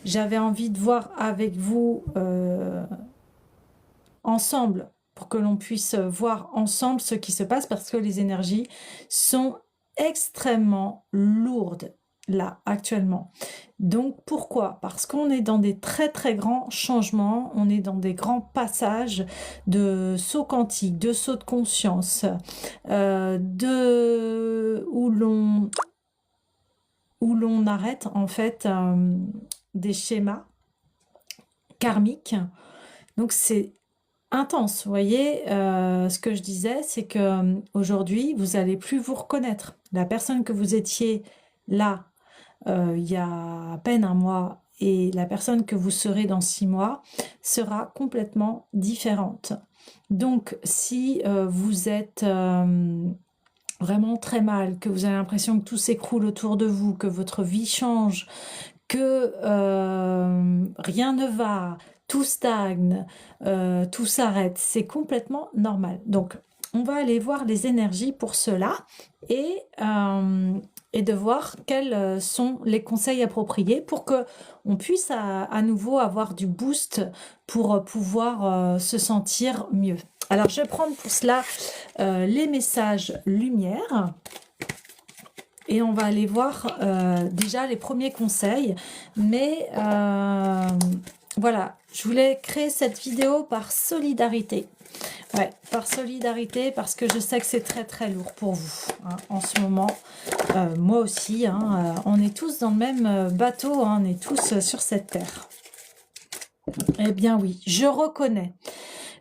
j'avais envie de voir avec vous ensemble, pour que l'on puisse voir ensemble ce qui se passe, parce que les énergies sont extrêmement lourdes là actuellement. Donc pourquoi? Parce qu'on est dans des très très grands changements, on est dans des grands passages de sauts quantiques, de sauts de conscience, où l'on arrête en fait des schémas karmiques. Donc c'est intense, vous voyez, ce que je disais, c'est que aujourd'hui, vous allez plus vous reconnaître. La personne que vous étiez là, il y a à peine un mois, et la personne que vous serez dans 6 mois sera complètement différente. Donc, si vous êtes vraiment très mal, que vous avez l'impression que tout s'écroule autour de vous, que votre vie change, que rien ne va, tout stagne, tout s'arrête, c'est complètement normal. Donc, on va aller voir les énergies pour cela et de voir quels sont les conseils appropriés pour que on puisse à nouveau avoir du boost pour pouvoir se sentir mieux. Alors, je vais prendre pour cela les messages lumière. Et on va aller voir déjà les premiers conseils. Mais voilà, je voulais créer cette vidéo par solidarité. Ouais, par solidarité, parce que je sais que c'est très très lourd pour vous hein, en ce moment. Moi aussi, hein, on est tous dans le même bateau, hein, on est tous sur cette terre. Eh bien oui, je reconnais.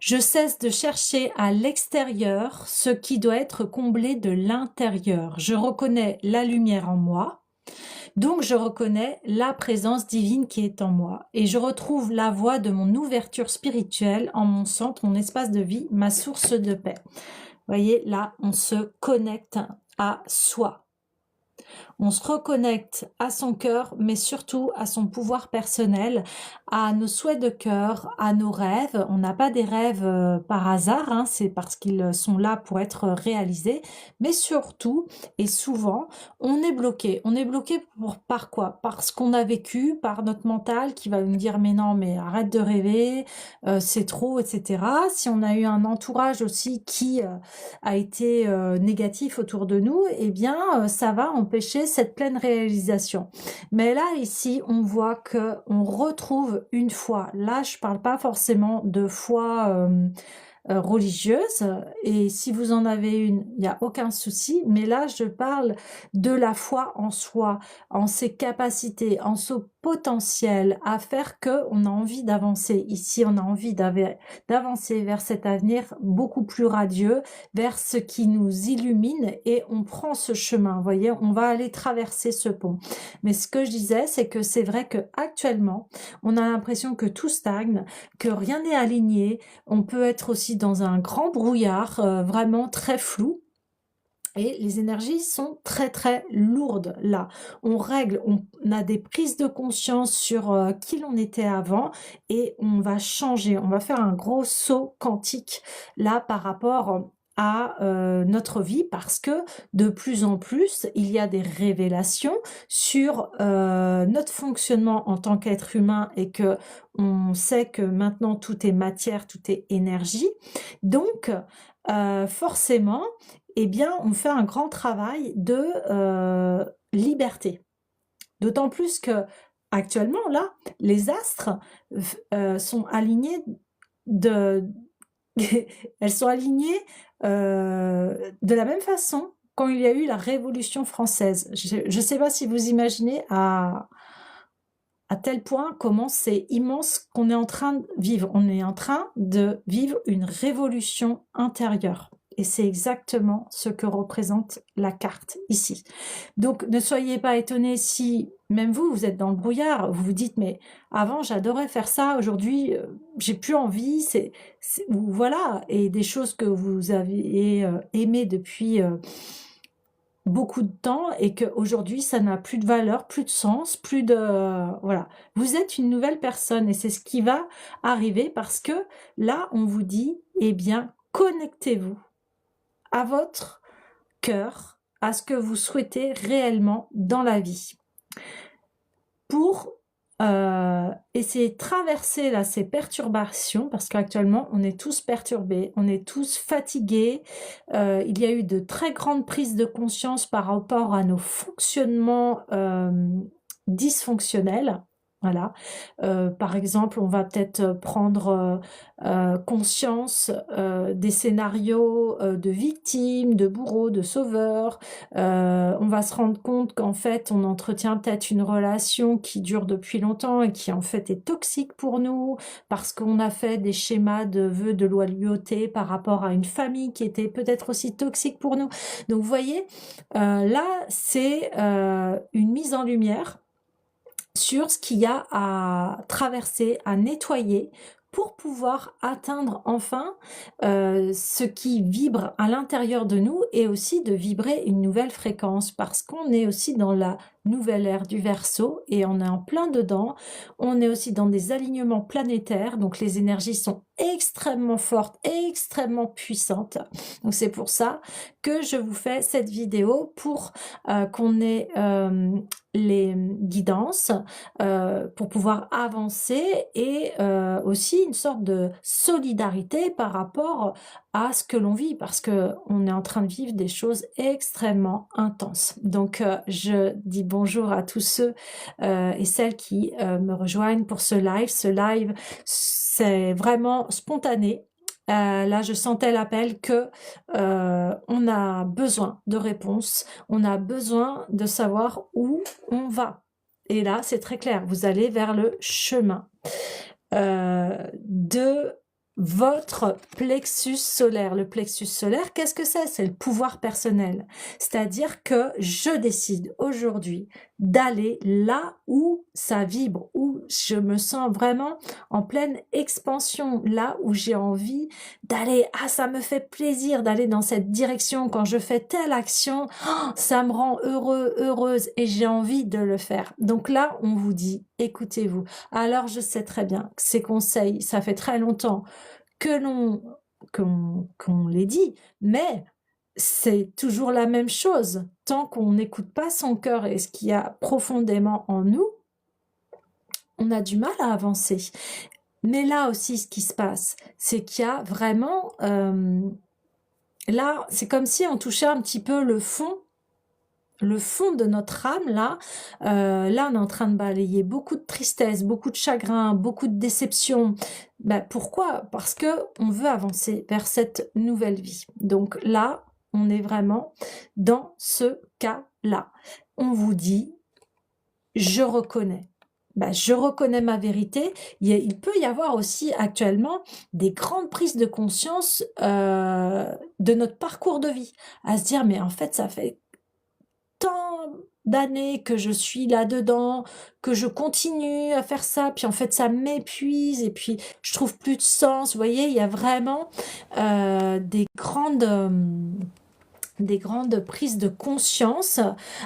Je cesse de chercher à l'extérieur ce qui doit être comblé de l'intérieur. Je reconnais la lumière en moi, donc je reconnais la présence divine qui est en moi. Et je retrouve la voie de mon ouverture spirituelle en mon centre, mon espace de vie, ma source de paix. Vous voyez, là, on se connecte à soi. On se reconnecte à son cœur, mais surtout à son pouvoir personnel, à nos souhaits de cœur, à nos rêves. On n'a pas des rêves par hasard, hein, c'est parce qu'ils sont là pour être réalisés. Mais surtout, et souvent, on est bloqué. On est bloqué par quoi? Parce qu'on a vécu, par notre mental qui va nous dire mais non, mais arrête de rêver, c'est trop, etc. Si on a eu un entourage aussi qui a été négatif autour de nous, eh bien, ça va empêcher cette pleine réalisation. Mais là, ici, on voit que on retrouve une foi. Là, je parle pas forcément de foi religieuse, et si vous en avez une, il n'y a aucun souci, mais là, je parle de la foi en soi, en ses capacités, en son potentiel à faire que on a envie d'avancer. Ici, on a envie d'avancer vers cet avenir beaucoup plus radieux, vers ce qui nous illumine, et on prend ce chemin, vous voyez, on va aller traverser ce pont. Mais ce que je disais, c'est que c'est vrai que actuellement, on a l'impression que tout stagne, que rien n'est aligné, on peut être aussi dans un grand brouillard, vraiment très flou. Et les énergies sont très très lourdes là. On règle, on a des prises de conscience sur qui l'on était avant, et on va changer, on va faire un gros saut quantique là par rapport à notre vie, parce que de plus en plus il y a des révélations sur notre fonctionnement en tant qu'être humain, et que on sait que maintenant tout est matière, tout est énergie. Donc forcément, eh bien, on fait un grand travail de liberté. D'autant plus que actuellement, là, les astres sont alignés de... elles sont alignées de la même façon quand il y a eu la Révolution française. Je ne sais pas si vous imaginez à tel point comment c'est immense qu'on est en train de vivre. On est en train de vivre une révolution intérieure. Et c'est exactement ce que représente la carte ici. Donc, ne soyez pas étonnés si, même vous, vous êtes dans le brouillard, vous vous dites, mais avant, j'adorais faire ça, aujourd'hui, j'ai plus envie, voilà, et des choses que vous avez aimées depuis beaucoup de temps, et qu'aujourd'hui, ça n'a plus de valeur, plus de sens, plus de... voilà. Vous êtes une nouvelle personne, et c'est ce qui va arriver, parce que là, on vous dit, eh bien, connectez-vous à votre cœur, à ce que vous souhaitez réellement dans la vie, pour essayer de traverser là ces perturbations, parce qu'actuellement on est tous perturbés, on est tous fatigués. Il y a eu de très grandes prises de conscience par rapport à nos fonctionnements dysfonctionnels. Voilà. Par exemple, on va peut-être prendre conscience des scénarios de victimes, de bourreaux, de sauveurs. On va se rendre compte qu'en fait, on entretient peut-être une relation qui dure depuis longtemps et qui en fait est toxique pour nous parce qu'on a fait des schémas de vœux de loyauté par rapport à une famille qui était peut-être aussi toxique pour nous. Donc, vous voyez, là, c'est une mise en lumière sur ce qu'il y a à traverser, à nettoyer pour pouvoir atteindre enfin ce qui vibre à l'intérieur de nous et aussi de vibrer une nouvelle fréquence parce qu'on est aussi dans la nouvelle ère du Verseau et on est en plein dedans. On est aussi dans des alignements planétaires, donc les énergies sont extrêmement fortes, extrêmement puissantes. Donc c'est pour ça que je vous fais cette vidéo pour qu'on ait les guidances pour pouvoir avancer et aussi une sorte de solidarité par rapport à ce que l'on vit parce que on est en train de vivre des choses extrêmement intenses. Donc je dis bonjour à tous ceux et celles qui me rejoignent pour ce live. Ce live, c'est vraiment spontané. Là, je sentais l'appel que on a besoin de réponses, on a besoin de savoir où on va. Et là, c'est très clair, vous allez vers le chemin de votre plexus solaire. Le plexus solaire, qu'est-ce que c'est? C'est le pouvoir personnel. C'est-à-dire que je décide aujourd'hui d'aller là où ça vibre, où je me sens vraiment en pleine expansion, là où j'ai envie d'aller. Ah, ça me fait plaisir d'aller dans cette direction. Quand je fais telle action, oh, ça me rend heureux, heureuse et j'ai envie de le faire. Donc là, on vous dit, écoutez-vous. Alors, je sais très bien que ces conseils, ça fait très longtemps qu'on les dit, mais c'est toujours la même chose. Tant qu'on n'écoute pas son cœur et ce qu'il y a profondément en nous, on a du mal à avancer. Mais là aussi, ce qui se passe, c'est qu'il y a vraiment... là, c'est comme si on touchait un petit peu le fond de notre âme, là, là, on est en train de balayer beaucoup de tristesse, beaucoup de chagrin, beaucoup de déception. Ben, pourquoi? Parce que on veut avancer vers cette nouvelle vie. Donc là, on est vraiment dans ce cas-là. On vous dit, je reconnais. Ben, je reconnais ma vérité. Il peut y avoir aussi actuellement des grandes prises de conscience de notre parcours de vie. À se dire, mais en fait, ça fait tant d'années que je suis là-dedans, que je continue à faire ça, puis en fait ça m'épuise et puis je trouve plus de sens. Vous voyez, il y a vraiment des grandes prises de conscience.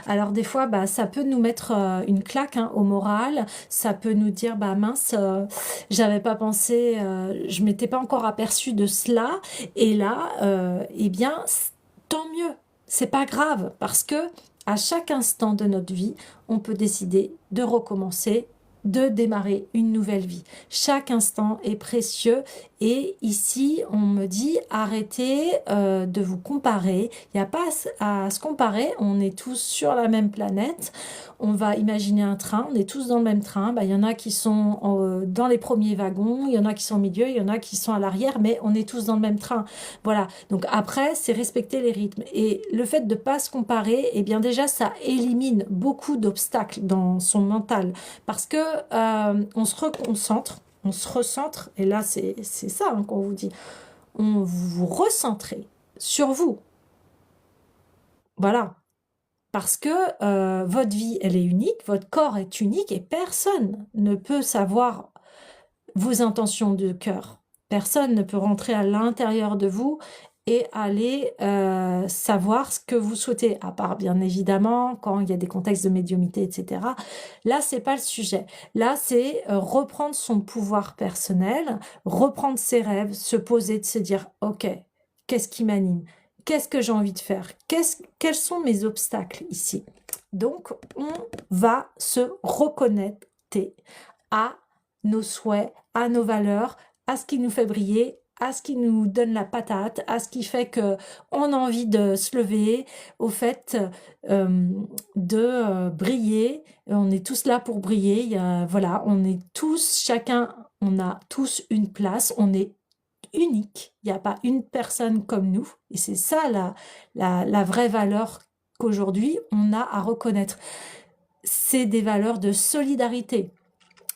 Alors des fois, bah, ça peut nous mettre une claque hein, au moral. Ça peut nous dire, bah mince, j'avais pas pensé, je m'étais pas encore aperçue de cela. Et là, eh bien, tant mieux. C'est pas grave parce que à chaque instant de notre vie, on peut décider de recommencer, de démarrer une nouvelle vie. Chaque instant est précieux et ici, on me dit arrêtez de vous comparer. Il n'y a pas à se comparer, on est tous sur la même planète. On va imaginer un train, on est tous dans le même train. Bah, il y en a qui sont dans les premiers wagons, il y en a qui sont au milieu, il y en a qui sont à l'arrière, mais on est tous dans le même train. Voilà, donc après, c'est respecter les rythmes. Et le fait de ne pas se comparer, eh bien déjà, ça élimine beaucoup d'obstacles dans son mental. Parce que on se reconcentre, on se recentre, et là, c'est ça hein, qu'on vous dit. On vous recentrez sur vous. Voilà. Parce que votre vie, elle est unique, votre corps est unique et personne ne peut savoir vos intentions de cœur. Personne ne peut rentrer à l'intérieur de vous et aller savoir ce que vous souhaitez, à part bien évidemment quand il y a des contextes de médiumnité, etc. Là, c'est pas le sujet. Là, c'est reprendre son pouvoir personnel, reprendre ses rêves, se poser, de se dire, ok, qu'est-ce qui m'anime? Qu'est-ce que j'ai envie de faire? Quels sont mes obstacles ici? Donc, on va se reconnecter à nos souhaits, à nos valeurs, à ce qui nous fait briller, à ce qui nous donne la patate, à ce qui fait que on a envie de se lever, au fait de briller. On est tous là pour briller. Voilà, on est tous, chacun, on a tous une place. On est unique. Il n'y a pas une personne comme nous. Et c'est ça la vraie valeur qu'aujourd'hui on a à reconnaître. C'est des valeurs de solidarité.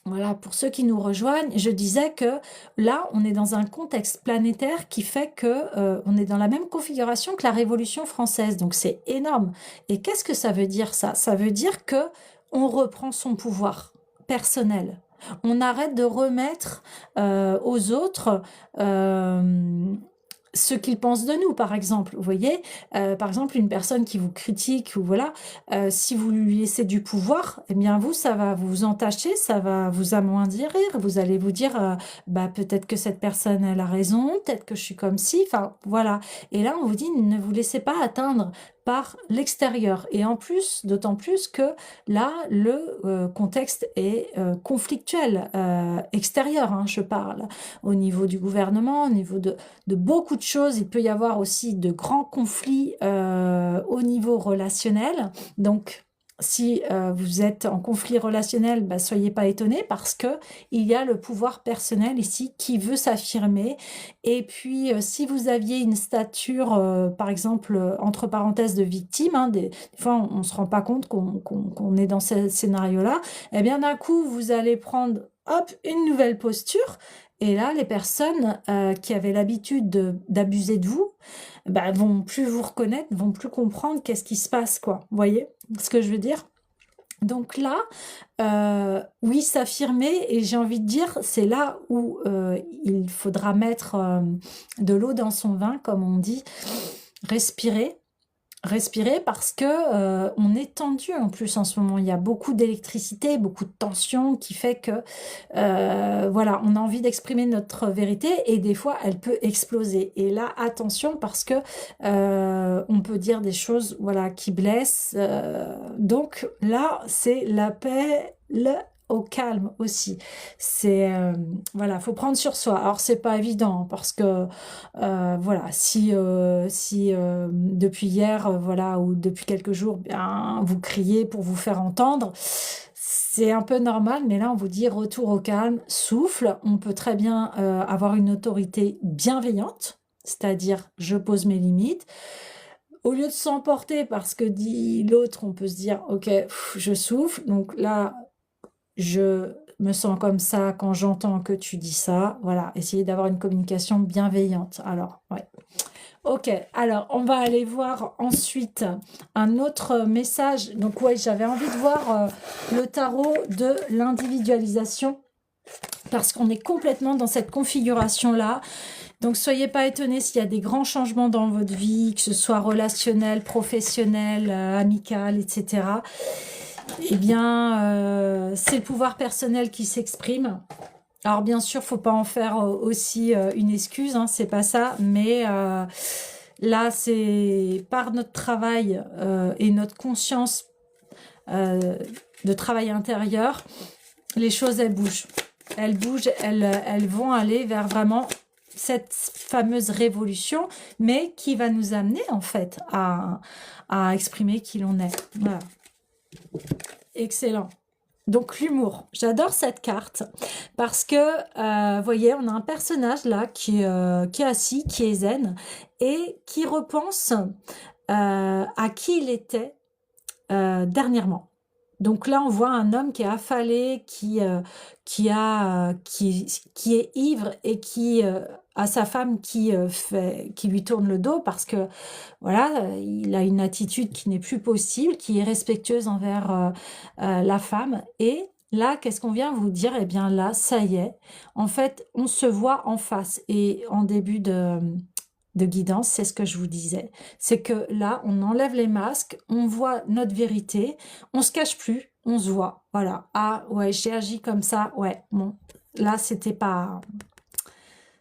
Voilà, pour ceux qui nous rejoignent, je disais que là, on est dans un contexte planétaire qui fait que on est dans la même configuration que la Révolution française. Donc c'est énorme. Et qu'est-ce que ça veut dire ça? Ça veut dire que on reprend son pouvoir personnel. On arrête de remettre aux autres ce qu'ils pensent de nous, par exemple. Vous voyez, par exemple, une personne qui vous critique, ou voilà, si vous lui laissez du pouvoir, eh bien vous, ça va vous entacher, ça va vous amoindrir. Vous allez vous dire, bah peut-être que cette personne elle a raison, peut-être que je suis comme ci, enfin voilà. Et là, on vous dit, ne vous laissez pas atteindre par l'extérieur. Et en plus, d'autant plus que là, le contexte est conflictuel, extérieur, hein, je parle, au niveau du gouvernement, au niveau de beaucoup de choses. Il peut y avoir aussi de grands conflits au niveau relationnel. Donc, si vous êtes en conflit relationnel, bah, soyez pas étonnés parce que il y a le pouvoir personnel ici qui veut s'affirmer. Et puis, si vous aviez une stature, par exemple, entre parenthèses, de victime, hein, des fois, on se rend pas compte qu'on est dans ce scénario-là, eh bien, d'un coup, vous allez prendre, hop, une nouvelle posture. Et là, les personnes qui avaient l'habitude d'abuser de vous, bah, vont plus vous reconnaître, vont plus comprendre qu'est-ce qui se passe, quoi. Vous voyez ce que je veux dire? Donc là, oui, s'affirmer, et j'ai envie de dire, c'est là où il faudra mettre de l'eau dans son vin, comme on dit, respirer. Respirer parce que on est tendu en plus en ce moment. Il y a beaucoup d'électricité, beaucoup de tension qui fait que voilà, on a envie d'exprimer notre vérité et des fois elle peut exploser. Et là, attention parce que on peut dire des choses voilà qui blessent. Donc là, c'est la paix, au calme aussi. C'est voilà, faut prendre sur soi. Alors c'est pas évident hein, parce que voilà, si depuis hier, voilà, ou depuis quelques jours, bien vous criez pour vous faire entendre, c'est un peu normal. Mais là, on vous dit retour au calme, souffle. On peut très bien avoir une autorité bienveillante, c'est-à-dire je pose mes limites. Au lieu de s'emporter parce que dit l'autre, on peut se dire ok, je souffle. Donc là, je me sens comme ça quand j'entends que tu dis ça. Voilà, essayez d'avoir une communication bienveillante. Alors, ouais. Ok, alors on va aller voir ensuite un autre message. Donc, ouais, j'avais envie de voir le tarot de l'individualisation parce qu'on est complètement dans cette configuration-là. Donc, soyez pas étonnés s'il y a des grands changements dans votre vie, que ce soit relationnel, professionnel, amical, etc. Eh bien, c'est le pouvoir personnel qui s'exprime. Alors bien sûr, faut pas en faire aussi une excuse, hein, c'est pas ça, mais là, c'est par notre travail et notre conscience de travail intérieur, les choses, elles bougent. Elles bougent, elles vont aller vers vraiment cette fameuse révolution, mais qui va nous amener en fait à exprimer qui l'on est. Voilà. Excellent. Donc l'humour, j'adore cette carte parce que, vous voyez, on a un personnage là qui est assis, qui est zen et qui repense à qui il était dernièrement. Donc là, on voit un homme qui est affalé, qui est ivre et qui a sa femme qui lui tourne le dos parce que voilà, il a une attitude qui n'est plus possible, qui est respectueuse envers la femme. Et là, qu'est-ce qu'on vient vous dire? Eh bien là, ça y est, en fait, on se voit en face. Et en début de guidance, c'est ce que je vous disais. C'est que là, on enlève les masques, on voit notre vérité, on se cache plus, on se voit. Voilà. Ah ouais, j'ai agi comme ça. Ouais, bon, là, c'était pas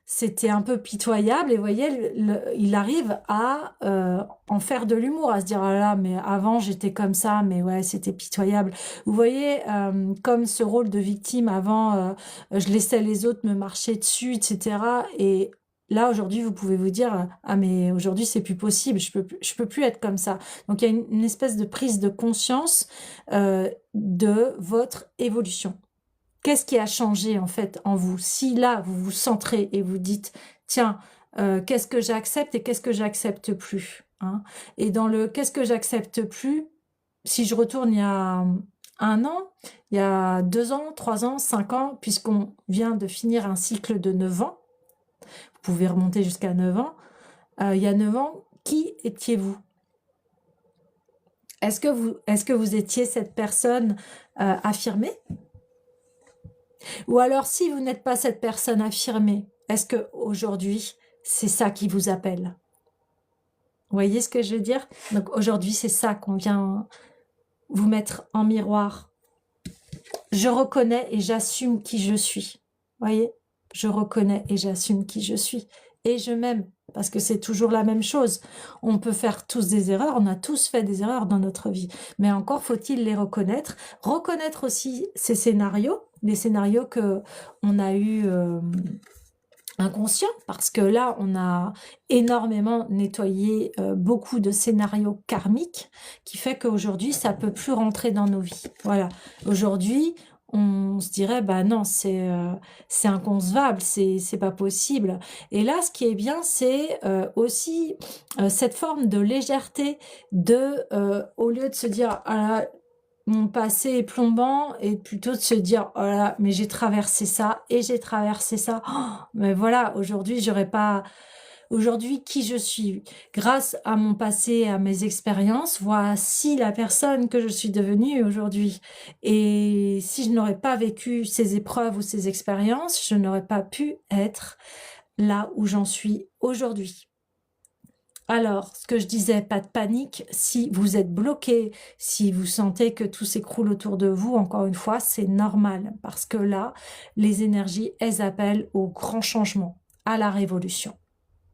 c'était un peu pitoyable, et vous voyez, il arrive à en faire de l'humour, à se dire, ah là, mais avant j'étais comme ça, mais ouais, c'était pitoyable. Vous voyez, comme ce rôle de victime, avant, je laissais les autres me marcher dessus, etc. Et là, aujourd'hui, vous pouvez vous dire, ah mais aujourd'hui, c'est plus possible, je peux plus être comme ça. Donc, il y a une espèce de prise de conscience de votre évolution. Qu'est-ce qui a changé en fait en vous? Si là, vous vous centrez et vous dites, tiens, qu'est-ce que j'accepte et qu'est-ce que j'accepte plus, hein? Et dans le qu'est-ce que j'accepte plus, si je retourne il y a un an, il y a 2 ans, 3 ans, 5 ans, puisqu'on vient de finir un cycle de 9 ans, vous pouvez remonter jusqu'à 9 ans, il y a 9 ans, qui étiez-vous? Est-ce que vous étiez cette personne affirmée? Ou alors, si vous n'êtes pas cette personne affirmée, est-ce que aujourd'hui c'est ça qui vous appelle? Vous voyez ce que je veux dire? Donc aujourd'hui, c'est ça qu'on vient vous mettre en miroir. Je reconnais et j'assume qui je suis. Vous voyez? Je reconnais et j'assume qui je suis. Et je m'aime, parce que c'est toujours la même chose. On peut faire tous des erreurs, on a tous fait des erreurs dans notre vie. Mais encore faut-il les reconnaître. Reconnaître aussi ces scénarios, les scénarios que on a eu inconscients, parce que là, on a énormément nettoyé beaucoup de scénarios karmiques, qui fait qu'aujourd'hui, ça peut plus rentrer dans nos vies. Voilà. Aujourd'hui, on se dirait, bah non, c'est inconcevable, c'est pas possible. Et là, ce qui est bien, c'est aussi cette forme de légèreté de, au lieu de se dire, ah là, mon passé est plombant, et plutôt de se dire, oh là là, mais j'ai traversé ça et j'ai traversé ça. Oh, mais voilà, aujourd'hui, j'aurais pas. Aujourd'hui, qui je suis, grâce à mon passé, à mes expériences, voici la personne que je suis devenue aujourd'hui. Et si je n'aurais pas vécu ces épreuves ou ces expériences, je n'aurais pas pu être là où j'en suis aujourd'hui. Alors, ce que je disais, pas de panique, si vous êtes bloqué, si vous sentez que tout s'écroule autour de vous, encore une fois, c'est normal, parce que là, les énergies, elles appellent au grand changement, à la révolution.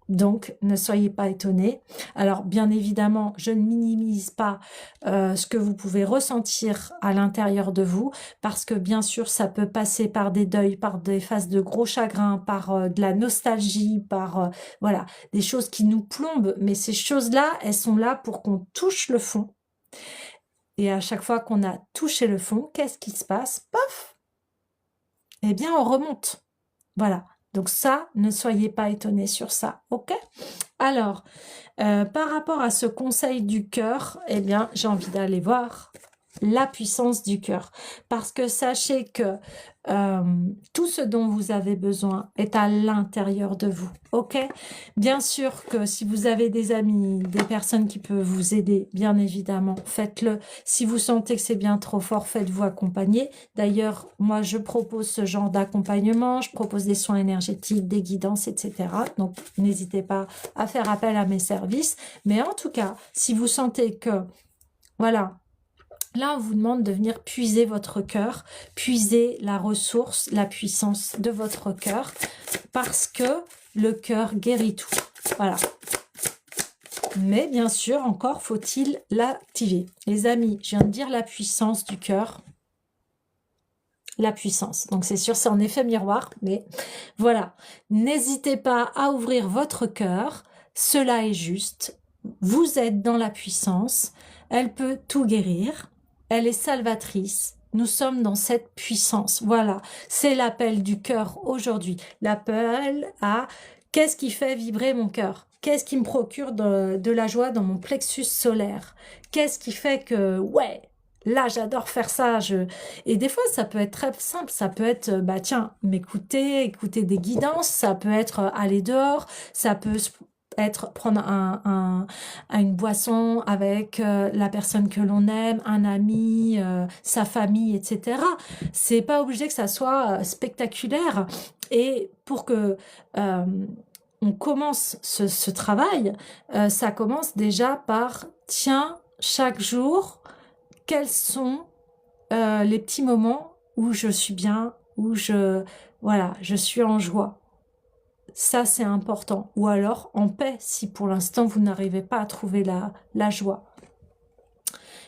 Donc, ne soyez pas étonnés. Alors, bien évidemment, je ne minimise pas ce que vous pouvez ressentir à l'intérieur de vous, parce que bien sûr, ça peut passer par des deuils, par des phases de gros chagrin, par de la nostalgie, par voilà, des choses qui nous plombent. Mais ces choses-là, elles sont là pour qu'on touche le fond. Et à chaque fois qu'on a touché le fond, qu'est-ce qui se passe? Paf! Eh bien, on remonte. Voilà. Donc ça, ne soyez pas étonnés sur ça, ok? Alors, par rapport à ce conseil du cœur, eh bien, j'ai envie d'aller voir la puissance du cœur. Parce que sachez que tout ce dont vous avez besoin est à l'intérieur de vous, ok? Bien sûr que si vous avez des amis, des personnes qui peuvent vous aider, bien évidemment, faites-le. Si vous sentez que c'est bien trop fort, faites-vous accompagner. D'ailleurs, moi, je propose ce genre d'accompagnement. Je propose des soins énergétiques, des guidances, etc. Donc, n'hésitez pas à faire appel à mes services. Mais en tout cas, si vous sentez que, voilà, là, on vous demande de venir puiser votre cœur, puiser la ressource, la puissance de votre cœur, parce que le cœur guérit tout. Voilà. Mais bien sûr, encore faut-il l'activer. Les amis, je viens de dire la puissance du cœur. La puissance. Donc c'est sûr, c'est en effet miroir, mais voilà. N'hésitez pas à ouvrir votre cœur. Cela est juste. Vous êtes dans la puissance. Elle peut tout guérir. Elle est salvatrice. Nous sommes dans cette puissance. Voilà. C'est l'appel du cœur aujourd'hui. L'appel à qu'est-ce qui fait vibrer mon cœur? Qu'est-ce qui me procure de la joie dans mon plexus solaire? Qu'est-ce qui fait que, ouais, là, j'adore faire ça. Et des fois, ça peut être très simple. Ça peut être, bah tiens, m'écouter, écouter des guidances. Ça peut être aller dehors. Ça peut être prendre une boisson avec la personne que l'on aime, un ami, sa famille, etc. C'est pas obligé que ça soit spectaculaire. Et pour que on commence ce travail, ça commence déjà par, tiens, chaque jour, quels sont les petits moments où je suis bien, où voilà, je suis en joie. Ça, c'est important. Ou alors en paix, si pour l'instant, vous n'arrivez pas à trouver la joie.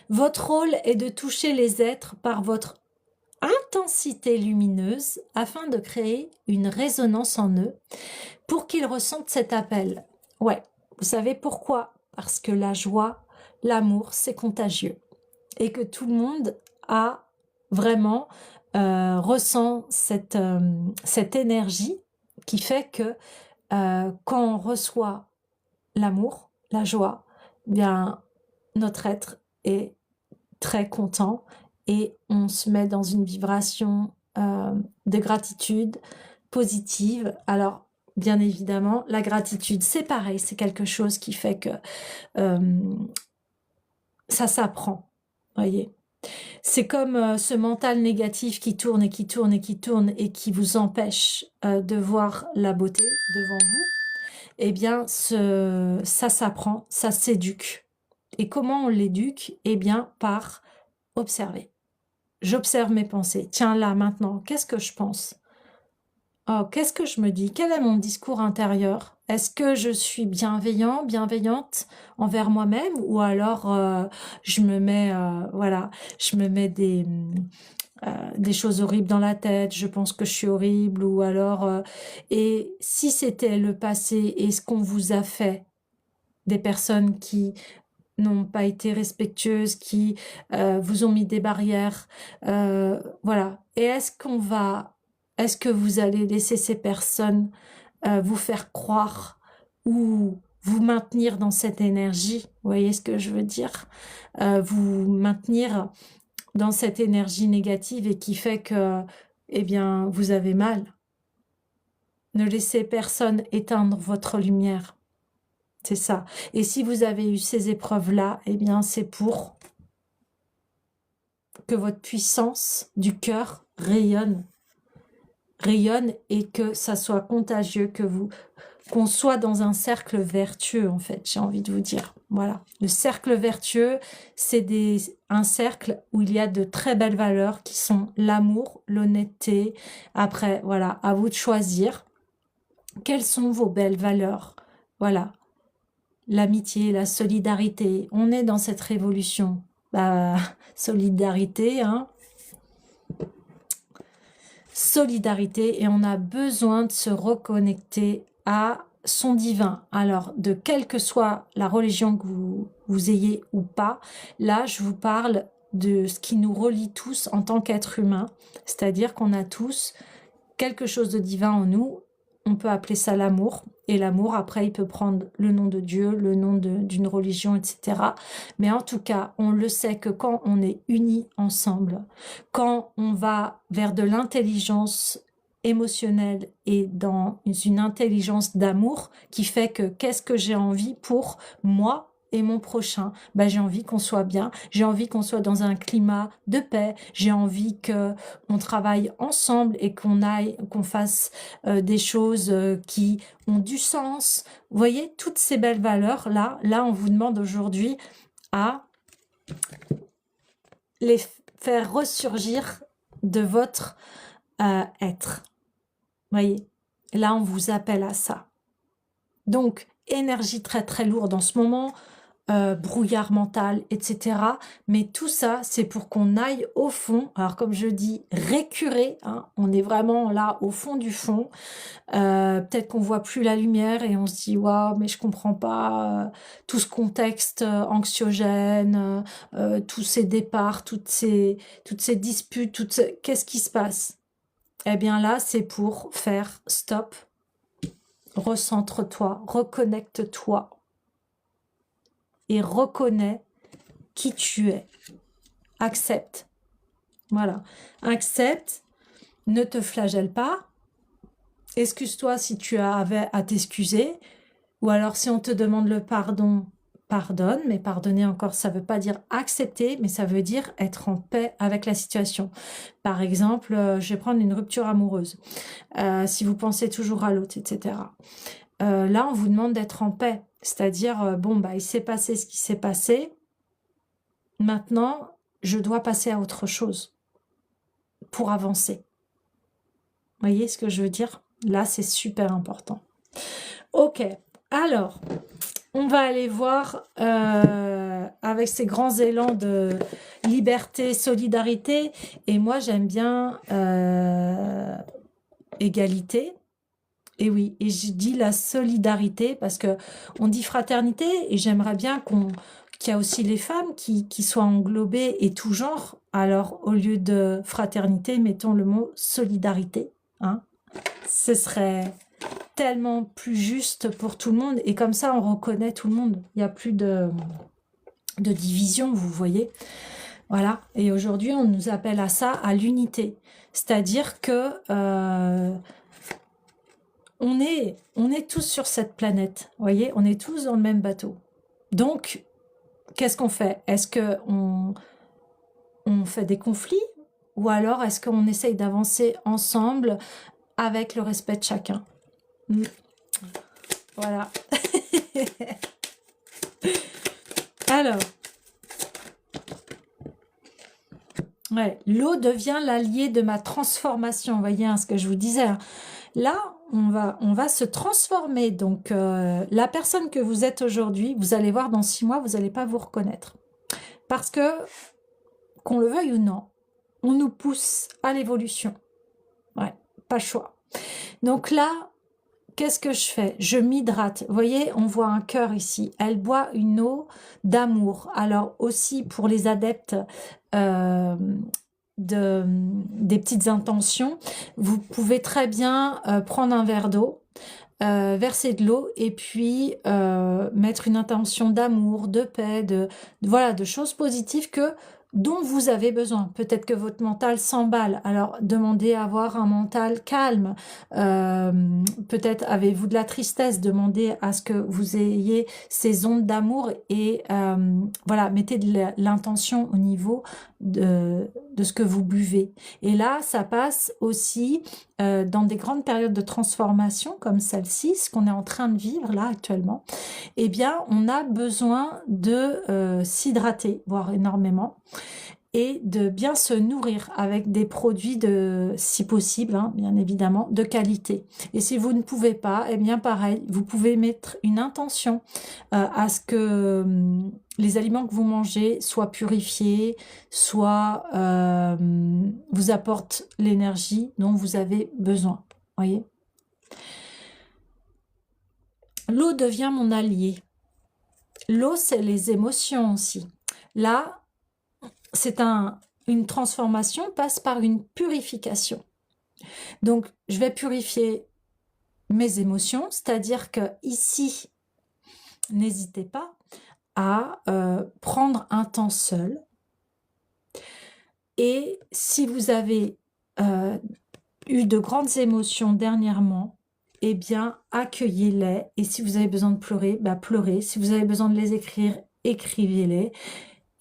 Votre rôle est de toucher les êtres par votre intensité lumineuse afin de créer une résonance en eux pour qu'ils ressentent cet appel. Ouais, vous savez pourquoi? Parce que la joie, l'amour, c'est contagieux. Et que tout le monde a vraiment, ressent cette énergie qui fait que quand on reçoit l'amour, la joie, bien notre être est très content et on se met dans une vibration de gratitude positive. Alors, bien évidemment, la gratitude, c'est pareil, c'est quelque chose qui fait que ça s'apprend, voyez. C'est comme ce mental négatif qui tourne et qui tourne et qui tourne et qui vous empêche de voir la beauté devant vous. Eh bien, ça s'apprend, ça s'éduque. Et comment on l'éduque? Eh bien, par observer. J'observe mes pensées. Tiens, là, maintenant, qu'est-ce que je pense? Oh, qu'est-ce que je me dis? Quel est mon discours intérieur? Est-ce que je suis bienveillant, bienveillante envers moi-même? Ou alors, je me mets, voilà, je me mets des choses horribles dans la tête, je pense que je suis horrible, ou alors... et si c'était le passé et ce qu'on vous a fait, des personnes qui n'ont pas été respectueuses, qui vous ont mis des barrières, voilà. Et est-ce que vous allez laisser ces personnes vous faire croire ou vous maintenir dans cette énergie? Vous voyez ce que je veux dire? Vous maintenir dans cette énergie négative et qui fait que, eh bien, vous avez mal. Ne laissez personne éteindre votre lumière. C'est ça. Et si vous avez eu ces épreuves-là, eh bien, c'est pour que votre puissance du cœur rayonne et que ça soit contagieux, qu'on soit dans un cercle vertueux, en fait, j'ai envie de vous dire. Voilà. Le cercle vertueux, c'est un cercle où il y a de très belles valeurs qui sont l'amour, l'honnêteté. Après, voilà, à vous de choisir. Quelles sont vos belles valeurs? Voilà. L'amitié, la solidarité. On est dans cette révolution. Bah, solidarité, hein. Solidarité, et on a besoin de se reconnecter à son divin. Alors, de quelle que soit la religion que vous ayez ou pas, là, je vous parle de ce qui nous relie tous en tant qu'être humain, c'est-à-dire qu'on a tous quelque chose de divin en nous. On peut appeler ça l'amour. Et l'amour, après, il peut prendre le nom de Dieu, le nom d'une religion, etc. Mais en tout cas, on le sait que quand on est unis ensemble, quand on va vers de l'intelligence émotionnelle et dans une intelligence d'amour qui fait que qu'est-ce que j'ai envie pour moi et mon prochain, ben, j'ai envie qu'on soit bien, j'ai envie qu'on soit dans un climat de paix, j'ai envie que on travaille ensemble et qu'on fasse des choses qui ont du sens. Vous voyez, toutes ces belles valeurs là on vous demande aujourd'hui à les faire ressurgir de votre être. Vous voyez, là on vous appelle à ça. Donc, énergie très très lourde en ce moment, brouillard mental, etc. Mais tout ça, c'est pour qu'on aille au fond. Alors, comme je dis, récurer. Hein, on est vraiment là au fond du fond. Peut-être qu'on voit plus la lumière et on se dit waouh, mais je comprends pas tout ce contexte anxiogène, tous ces départs, toutes ces disputes, qu'est-ce qui se passe? Eh bien là, c'est pour faire stop. Recentre-toi, reconnecte-toi et reconnais qui tu es. Accepte. Voilà. Accepte, ne te flagelle pas. Excuse-toi si tu avais à t'excuser. Ou alors si on te demande le pardon, pardonne. Mais pardonner encore, ça ne veut pas dire accepter, mais ça veut dire être en paix avec la situation. Par exemple, je vais prendre une rupture amoureuse. Si vous pensez toujours à l'autre, etc. Là, on vous demande d'être en paix. C'est-à-dire, bon, bah, il s'est passé ce qui s'est passé. Maintenant, je dois passer à autre chose pour avancer. Vous voyez ce que je veux dire? Là, c'est super important. Ok, alors, on va aller voir avec ces grands élans de liberté, solidarité. Et moi, j'aime bien égalité. Et oui, et je dis la solidarité parce que on dit fraternité et j'aimerais bien qu'il y a aussi les femmes qui soient englobées et tout genre. Alors, au lieu de fraternité, mettons le mot solidarité. Hein. Ce serait tellement plus juste pour tout le monde et comme ça, on reconnaît tout le monde. Il n'y a plus de division, vous voyez. Voilà. Et aujourd'hui, on nous appelle à ça, à l'unité. C'est-à-dire que on est tous sur cette planète, vous voyez, on est tous dans le même bateau. Donc, qu'est-ce qu'on fait? Est-ce qu'on on fait des conflits ou alors est-ce qu'on essaye d'avancer ensemble avec le respect de chacun? Voilà. Alors, ouais, l'eau devient l'allié de ma transformation, vous voyez hein, ce que je vous disais. Hein. Là, on va se transformer. Donc, la personne que vous êtes aujourd'hui, vous allez voir dans 6 mois, vous n'allez pas vous reconnaître. Parce que, qu'on le veuille ou non, on nous pousse à l'évolution. Ouais, pas le choix. Donc là, qu'est-ce que je fais? Je m'hydrate. Vous voyez, on voit un cœur ici. Elle boit une eau d'amour. Alors aussi pour les adeptes des petites intentions, vous pouvez très bien prendre un verre d'eau, verser de l'eau et puis mettre une intention d'amour, de paix, voilà, de choses positives dont vous avez besoin. Peut-être que votre mental s'emballe, alors demandez à avoir un mental calme. Peut-être avez-vous de la tristesse, demandez à ce que vous ayez ces ondes d'amour et voilà, mettez de l'intention au niveau de ce que vous buvez. Et là, ça passe aussi dans des grandes périodes de transformation comme celle-ci, ce qu'on est en train de vivre là actuellement, eh bien, on a besoin de s'hydrater, voire énormément, et de bien se nourrir avec des produits si possible, hein, bien évidemment, de qualité. Et si vous ne pouvez pas, eh bien pareil, vous pouvez mettre une intention à ce que les aliments que vous mangez soient purifiés, soient vous apportent l'énergie dont vous avez besoin. Voyez. L'eau devient mon allié. L'eau, c'est les émotions aussi. Là, c'est une transformation, passe par une purification. Donc, je vais purifier mes émotions, c'est-à-dire que ici, n'hésitez pas à prendre un temps seul. Et si vous avez eu de grandes émotions dernièrement, eh bien, accueillez-les. Et si vous avez besoin de pleurer, bah, pleurez. Si vous avez besoin de les écrire, écrivez-les.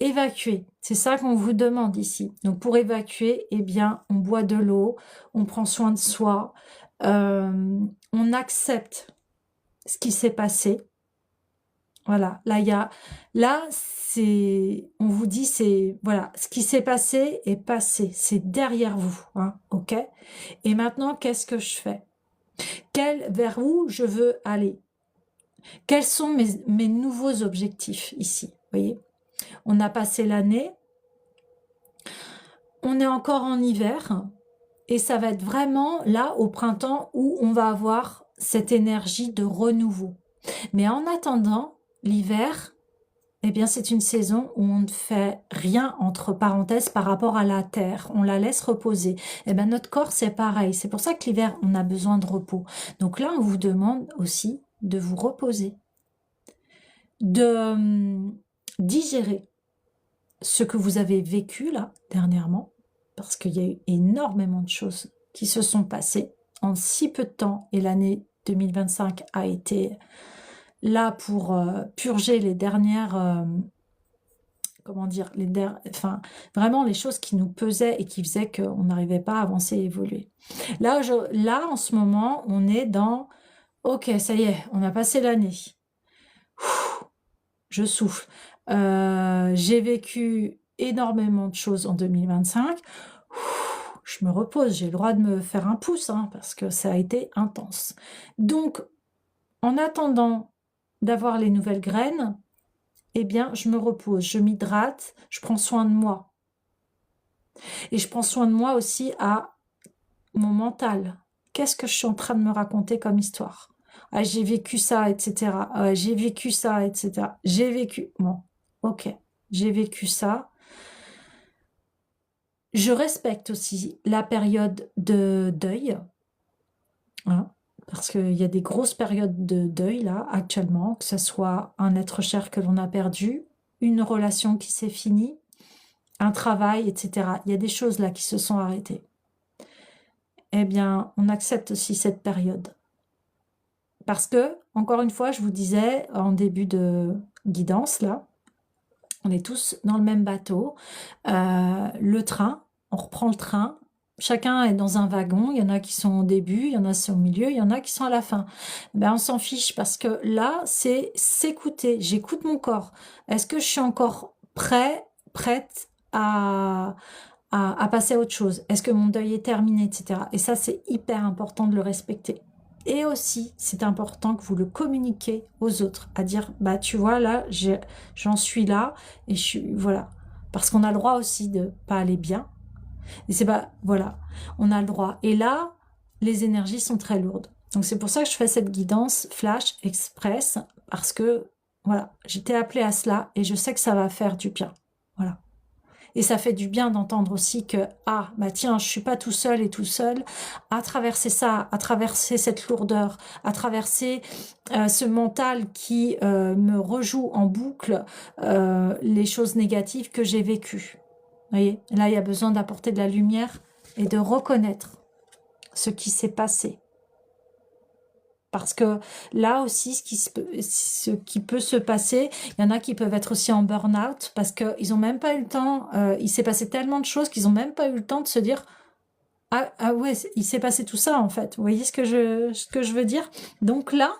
Évacuer, c'est ça qu'on vous demande ici. Donc pour évacuer, eh bien, on boit de l'eau, on prend soin de soi, on accepte ce qui s'est passé. Voilà, là c'est, on vous dit c'est, voilà, ce qui s'est passé est passé, c'est derrière vous, hein, ok? Et maintenant, qu'est-ce que je fais? Vers où je veux aller? Quels sont mes nouveaux objectifs ici? Voyez? On a passé l'année, on est encore en hiver et ça va être vraiment là au printemps où on va avoir cette énergie de renouveau. Mais en attendant, l'hiver, eh bien c'est une saison où on ne fait rien entre parenthèses par rapport à la terre. On la laisse reposer. Eh bien notre corps c'est pareil. C'est pour ça que l'hiver on a besoin de repos. Donc là on vous demande aussi de vous reposer, de digérer ce que vous avez vécu là dernièrement, parce qu'il y a eu énormément de choses qui se sont passées en si peu de temps et l'année 2025 a été là pour purger les dernières, comment dire, enfin vraiment les choses qui nous pesaient et qui faisaient qu'on n'arrivait pas à avancer et évoluer. Là, en ce moment, on est dans, ok, ça y est, on a passé l'année. Je souffle. J'ai vécu énormément de choses en 2025. Je me repose, j'ai le droit de me faire un pouce, hein, parce que ça a été intense. Donc, en attendant d'avoir les nouvelles graines, eh bien, je me repose, je m'hydrate, je prends soin de moi. Et je prends soin de moi aussi à mon mental. Qu'est-ce que je suis en train de me raconter comme histoire? Ah, j'ai vécu ça, etc. Ah, j'ai vécu ça, etc. J'ai vécu... Bon, ok, j'ai vécu ça. Je respecte aussi la période de deuil, hein, parce qu'il y a des grosses périodes de deuil, là, actuellement, que ce soit un être cher que l'on a perdu, une relation qui s'est finie, un travail, etc. Il y a des choses là qui se sont arrêtées. Eh bien, on accepte aussi cette période. Parce que, encore une fois, je vous disais en début de guidance, là, on est tous dans le même bateau. Le train, on reprend le train. Chacun est dans un wagon. Il y en a qui sont au début, il y en a qui sont au milieu, il y en a qui sont à la fin. Ben, on s'en fiche parce que là, c'est s'écouter. J'écoute mon corps. Est-ce que je suis encore prête à passer à autre chose? Est-ce que mon deuil est terminé, etc. Et ça, c'est hyper important de le respecter. Et aussi, c'est important que vous le communiquez aux autres, à dire, bah tu vois, là, j'en suis là, et je suis, voilà. Parce qu'on a le droit aussi de pas aller bien. Et c'est pas, voilà, on a le droit. Et là, les énergies sont très lourdes. Donc c'est pour ça que je fais cette guidance flash express, parce que, voilà, j'étais appelée à cela, et je sais que ça va faire du bien. Voilà. Et ça fait du bien d'entendre aussi que, ah, bah tiens, je suis pas tout seul et tout seul à traverser ça, à traverser cette lourdeur, à traverser ce mental qui me rejoue en boucle les choses négatives que j'ai vécues. Vous voyez, là, il y a besoin d'apporter de la lumière et de reconnaître ce qui s'est passé. Parce que là aussi, ce qui peut se passer, il y en a qui peuvent être aussi en burn-out parce qu'ils n'ont même pas eu le temps, il s'est passé tellement de choses qu'ils n'ont même pas eu le temps de se dire ah ouais, il s'est passé tout ça en fait. Vous voyez ce que je veux dire? Donc là,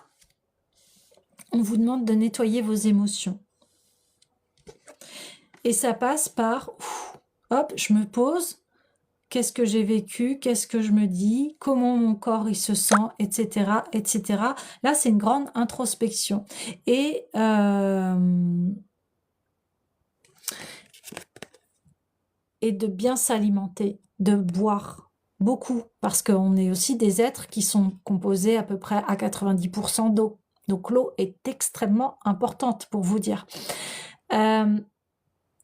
on vous demande de nettoyer vos émotions. Et ça passe par, hop, je me pose. Qu'est-ce que j'ai vécu, qu'est-ce que je me dis, comment mon corps il se sent, etc., etc. Là, c'est une grande introspection. Et de bien s'alimenter, de boire beaucoup, parce qu'on est aussi des êtres qui sont composés à peu près à 90% d'eau. Donc l'eau est extrêmement importante pour vous dire.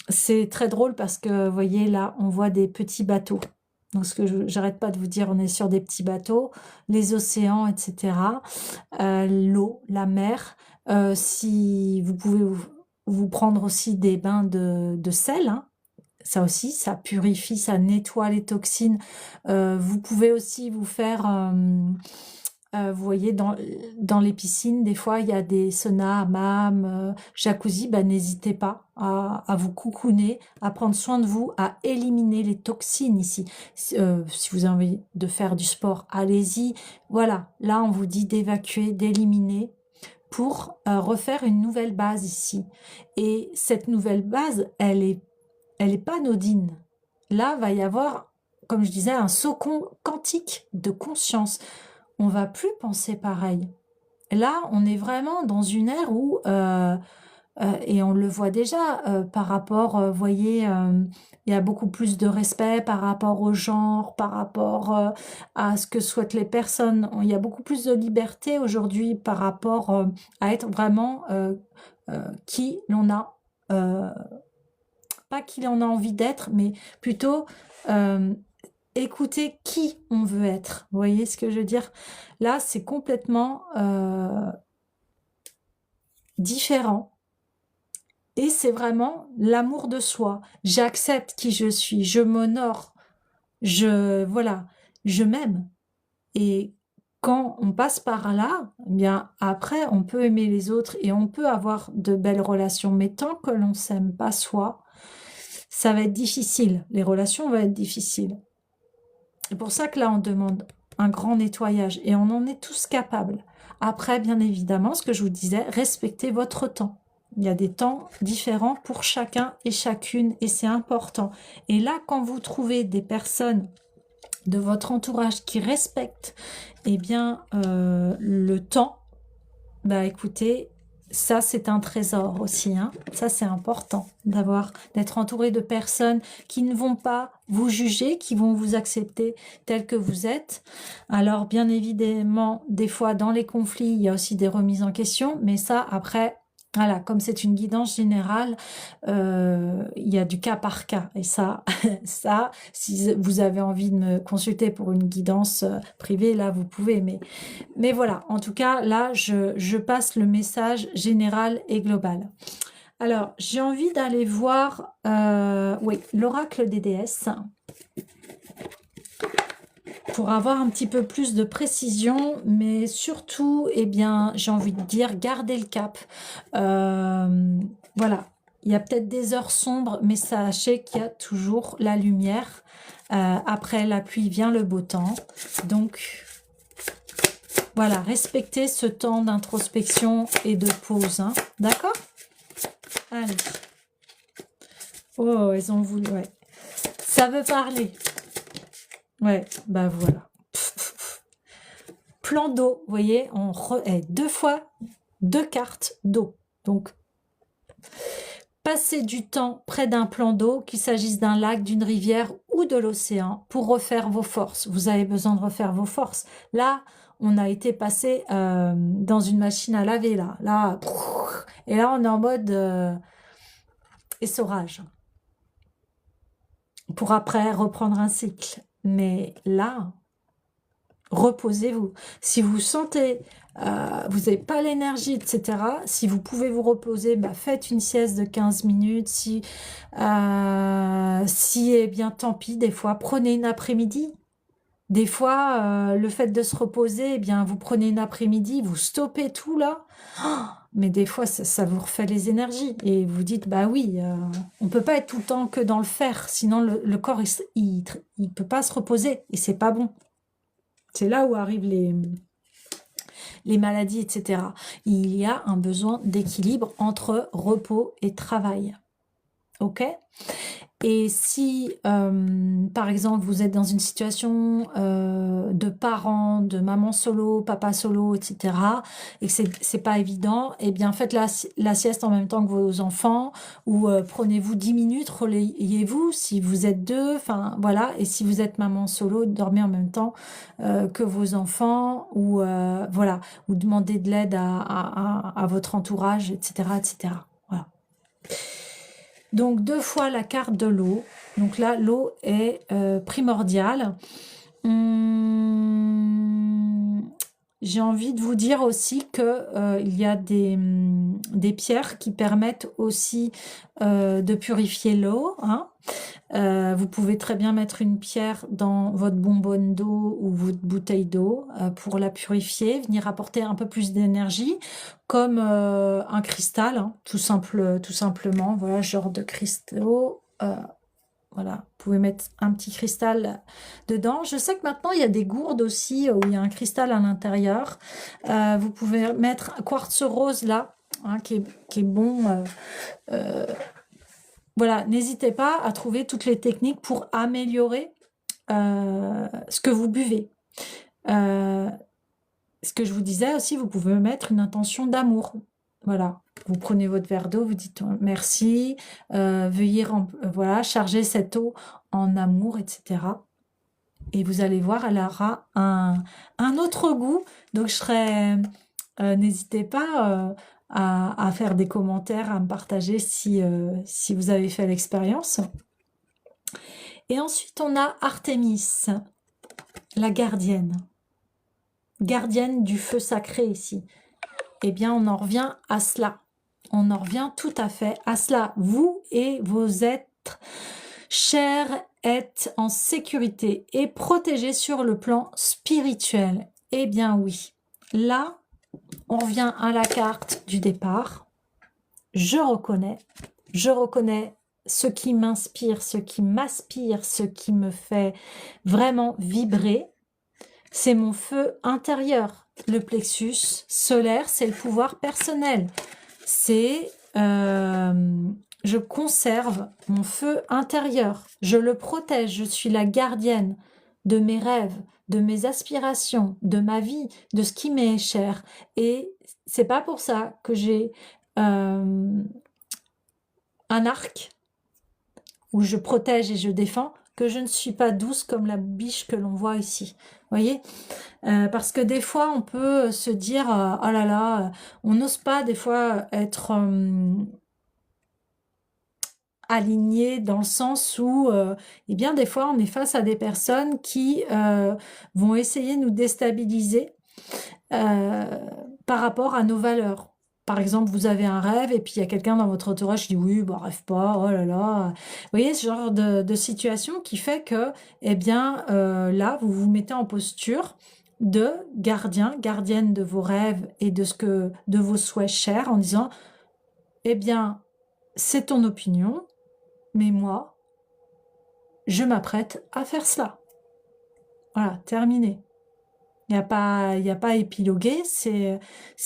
C'est très drôle parce que, vous voyez, là, on voit des petits bateaux. Donc, ce que j'arrête pas de vous dire, on est sur des petits bateaux, les océans, etc. L'eau, la mer. Si vous pouvez vous prendre aussi des bains de sel, hein. Ça aussi, ça purifie, ça nettoie les toxines. Vous pouvez aussi vous faire... vous voyez, dans les piscines, des fois, il y a des saunas, hammams, jacuzzi. Ben, n'hésitez pas à vous cocooner, à prendre soin de vous, à éliminer les toxines ici. Si vous avez envie de faire du sport, allez-y. Voilà, là, on vous dit d'évacuer, d'éliminer pour refaire une nouvelle base ici. Et cette nouvelle base, elle est pas anodine. Là, va y avoir, comme je disais, un saut quantique de conscience. On va plus penser pareil. Là, on est vraiment dans une ère où, et on le voit déjà par rapport, vous voyez, il y a beaucoup plus de respect par rapport au genre, par rapport à ce que souhaitent les personnes. Il y a beaucoup plus de liberté aujourd'hui par rapport à être vraiment qui l'on a, pas qui l'on a envie d'être, mais plutôt écouter qui on veut être. Vous voyez ce que je veux dire? Là, c'est complètement différent. Et c'est vraiment l'amour de soi. J'accepte qui je suis, je m'honore, voilà, je m'aime. Et quand on passe par là, eh bien après, on peut aimer les autres et on peut avoir de belles relations. Mais tant que l'on s'aime pas soi, ça va être difficile. Les relations vont être difficiles. C'est pour ça que là, on demande un grand nettoyage et on en est tous capables. Après, bien évidemment, ce que je vous disais, respectez votre temps. Il y a des temps différents pour chacun et chacune et c'est important. Et là, quand vous trouvez des personnes de votre entourage qui respectent eh bien, le temps, bah écoutez, ça c'est un trésor aussi, hein. Ça c'est important d'être entouré de personnes qui ne vont pas vous juger, qui vont vous accepter tel que vous êtes. Alors bien évidemment, des fois dans les conflits, il y a aussi des remises en question, mais ça après, voilà, comme c'est une guidance générale, il y a du cas par cas. Et ça, ça, si vous avez envie de me consulter pour une guidance privée, là vous pouvez, mais voilà, en tout cas, là, je passe le message général et global. Alors, j'ai envie d'aller voir, oui, l'oracle des déesses, pour avoir un petit peu plus de précision, mais surtout, eh bien, j'ai envie de dire, gardez le cap. Voilà, il y a peut-être des heures sombres, mais sachez qu'il y a toujours la lumière. Après la pluie vient le beau temps. Donc, voilà, respectez ce temps d'introspection et de pause. Hein. D'accord? Allez. Oh, elles ont voulu, ouais. Ça veut parler. Ouais, bah voilà. Plan d'eau, vous voyez, deux fois, deux cartes d'eau. Donc, passez du temps près d'un plan d'eau, qu'il s'agisse d'un lac, d'une rivière ou de l'océan, pour refaire vos forces. Vous avez besoin de refaire vos forces. Là, on a été passé dans une machine à laver, là, et là, on est en mode essorage. Pour après reprendre un cycle. Mais là, reposez-vous. Si vous sentez, vous n'avez pas l'énergie, etc., si vous pouvez vous reposer, bah, faites une sieste de 15 minutes. Si, eh bien, tant pis, des fois, prenez une après-midi. Des fois, le fait de se reposer, eh bien, vous prenez une après-midi, vous stoppez tout là. Oh, mais des fois, ça vous refait les énergies. Et vous dites, bah oui, on peut pas être tout le temps que dans le faire. Sinon, le corps, il peut pas se reposer. Et c'est pas bon. C'est là où arrivent les maladies, etc. Il y a un besoin d'équilibre entre repos et travail. Ok ? Et si, par exemple, vous êtes dans une situation de parents, de maman solo, papa solo, etc., et que c'est pas évident, eh bien, faites la sieste en même temps que vos enfants, ou prenez-vous 10 minutes, relayez-vous si vous êtes deux, enfin, voilà, et si vous êtes maman solo, dormez en même temps que vos enfants, ou voilà, ou demandez de l'aide à votre entourage, etc., etc. Voilà. Donc, deux fois la carte de l'eau. Donc là, l'eau est primordiale. J'ai envie de vous dire aussi que il y a des pierres qui permettent aussi de purifier l'eau. Hein. Vous pouvez très bien mettre une pierre dans votre bonbonne d'eau ou votre bouteille d'eau pour la purifier, venir apporter un peu plus d'énergie, comme un cristal, hein, tout simplement. Voilà, genre de cristaux. Voilà, vous pouvez mettre un petit cristal dedans. Je sais que maintenant, il y a des gourdes aussi où il y a un cristal à l'intérieur. Vous pouvez mettre un quartz rose là, hein, qui est bon. Voilà, n'hésitez pas à trouver toutes les techniques pour améliorer ce que vous buvez. Ce que je vous disais aussi, vous pouvez mettre une intention d'amour. Voilà, vous prenez votre verre d'eau, vous dites merci, veuillez voilà, charger cette eau en amour, etc. Et vous allez voir, elle aura un autre goût. Donc, n'hésitez pas à faire des commentaires, à me partager si vous avez fait l'expérience. Et ensuite, on a Artémis, la gardienne. Gardienne du feu sacré ici. Eh bien, on en revient à cela. On en revient tout à fait à cela. Vous et vos êtres chers êtes en sécurité et protégés sur le plan spirituel. Eh bien oui. Là, on revient à la carte du départ. Je reconnais ce qui m'inspire, ce qui m'aspire, ce qui me fait vraiment vibrer. C'est mon feu intérieur. Le plexus solaire, c'est le pouvoir personnel. C'est, je conserve mon feu intérieur. Je le protège. Je suis la gardienne de mes rêves, de mes aspirations, de ma vie, de ce qui m'est cher. Et c'est pas pour ça que j'ai un arc où je protège et je défends, que je ne suis pas douce comme la biche que l'on voit ici. Voyez, parce que des fois, on peut se dire, oh là là, on n'ose pas des fois être aligné dans le sens où, eh bien, des fois, on est face à des personnes qui vont essayer de nous déstabiliser euh, par rapport à nos valeurs. Par exemple, vous avez un rêve et puis il y a quelqu'un dans votre entourage qui dit oui, bah rêve pas, oh là là. Vous voyez ce genre de situation qui fait que, eh bien, là, vous vous mettez en posture de gardien, gardienne de vos rêves et de vos souhaits chers en disant, eh bien, c'est ton opinion, mais moi, je m'apprête à faire cela. Voilà, terminé. Il y a pas à épiloguer, c'est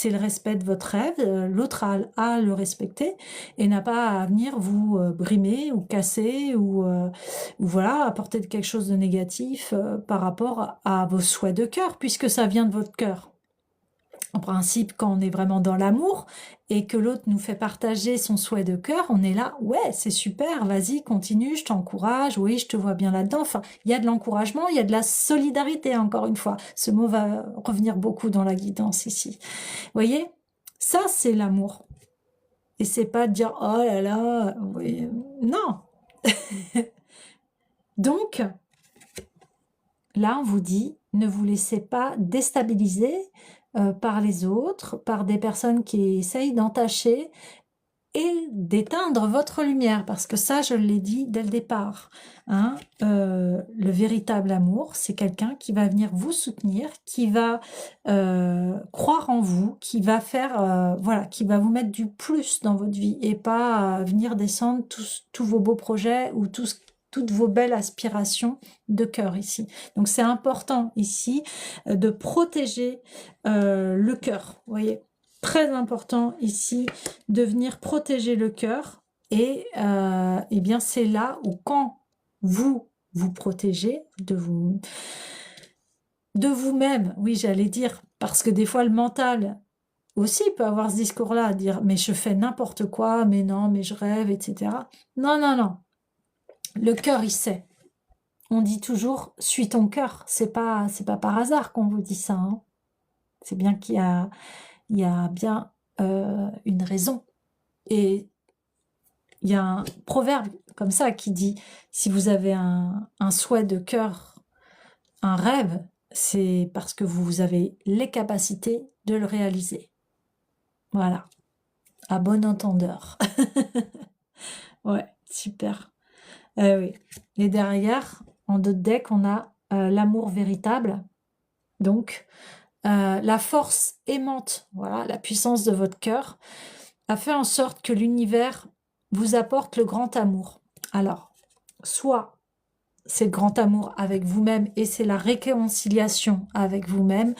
le respect de votre rêve, l'autre a à le respecter et n'a pas à venir vous brimer ou casser ou voilà, apporter quelque chose de négatif par rapport à vos souhaits de cœur, puisque ça vient de votre cœur. En principe, quand on est vraiment dans l'amour et que l'autre nous fait partager son souhait de cœur, on est là, ouais, c'est super, vas-y, continue, je t'encourage, oui, je te vois bien là-dedans. Enfin, il y a de l'encouragement, il y a de la solidarité, encore une fois. Ce mot va revenir beaucoup dans la guidance ici. Vous voyez, ça, c'est l'amour. Et c'est pas de dire, oh là là, oui, non. Donc, là, on vous dit, ne vous laissez pas déstabiliser par les autres, par des personnes qui essayent d'entacher et d'éteindre votre lumière, parce que ça, je l'ai dit dès le départ. Hein, le véritable amour, c'est quelqu'un qui va venir vous soutenir, qui va croire en vous, qui va faire, voilà, qui va vous mettre du plus dans votre vie et pas venir descendre tous vos beaux projets ou toutes vos belles aspirations de cœur ici. Donc c'est important ici de protéger le cœur, vous voyez. Très important ici de venir protéger le cœur et eh bien c'est là où quand vous vous protégez de vous-même, oui j'allais dire, parce que des fois le mental aussi peut avoir ce discours-là, dire mais je fais n'importe quoi, mais non, mais je rêve, etc. Non, non, non, le cœur il sait. On dit toujours suis ton cœur, c'est pas par hasard qu'on vous dit ça, hein. C'est bien qu'il y a bien une raison. Et il y a un proverbe comme ça qui dit, si vous avez un souhait de cœur, un rêve, c'est parce que vous avez les capacités de le réaliser. Voilà, à bon entendeur. Ouais, super. Oui. Et derrière, en d'autres decks, on a l'amour véritable. Donc, la force aimante, voilà, la puissance de votre cœur, a fait en sorte que l'univers vous apporte le grand amour. Alors, soit c'est le grand amour avec vous-même et c'est la réconciliation avec vous-même,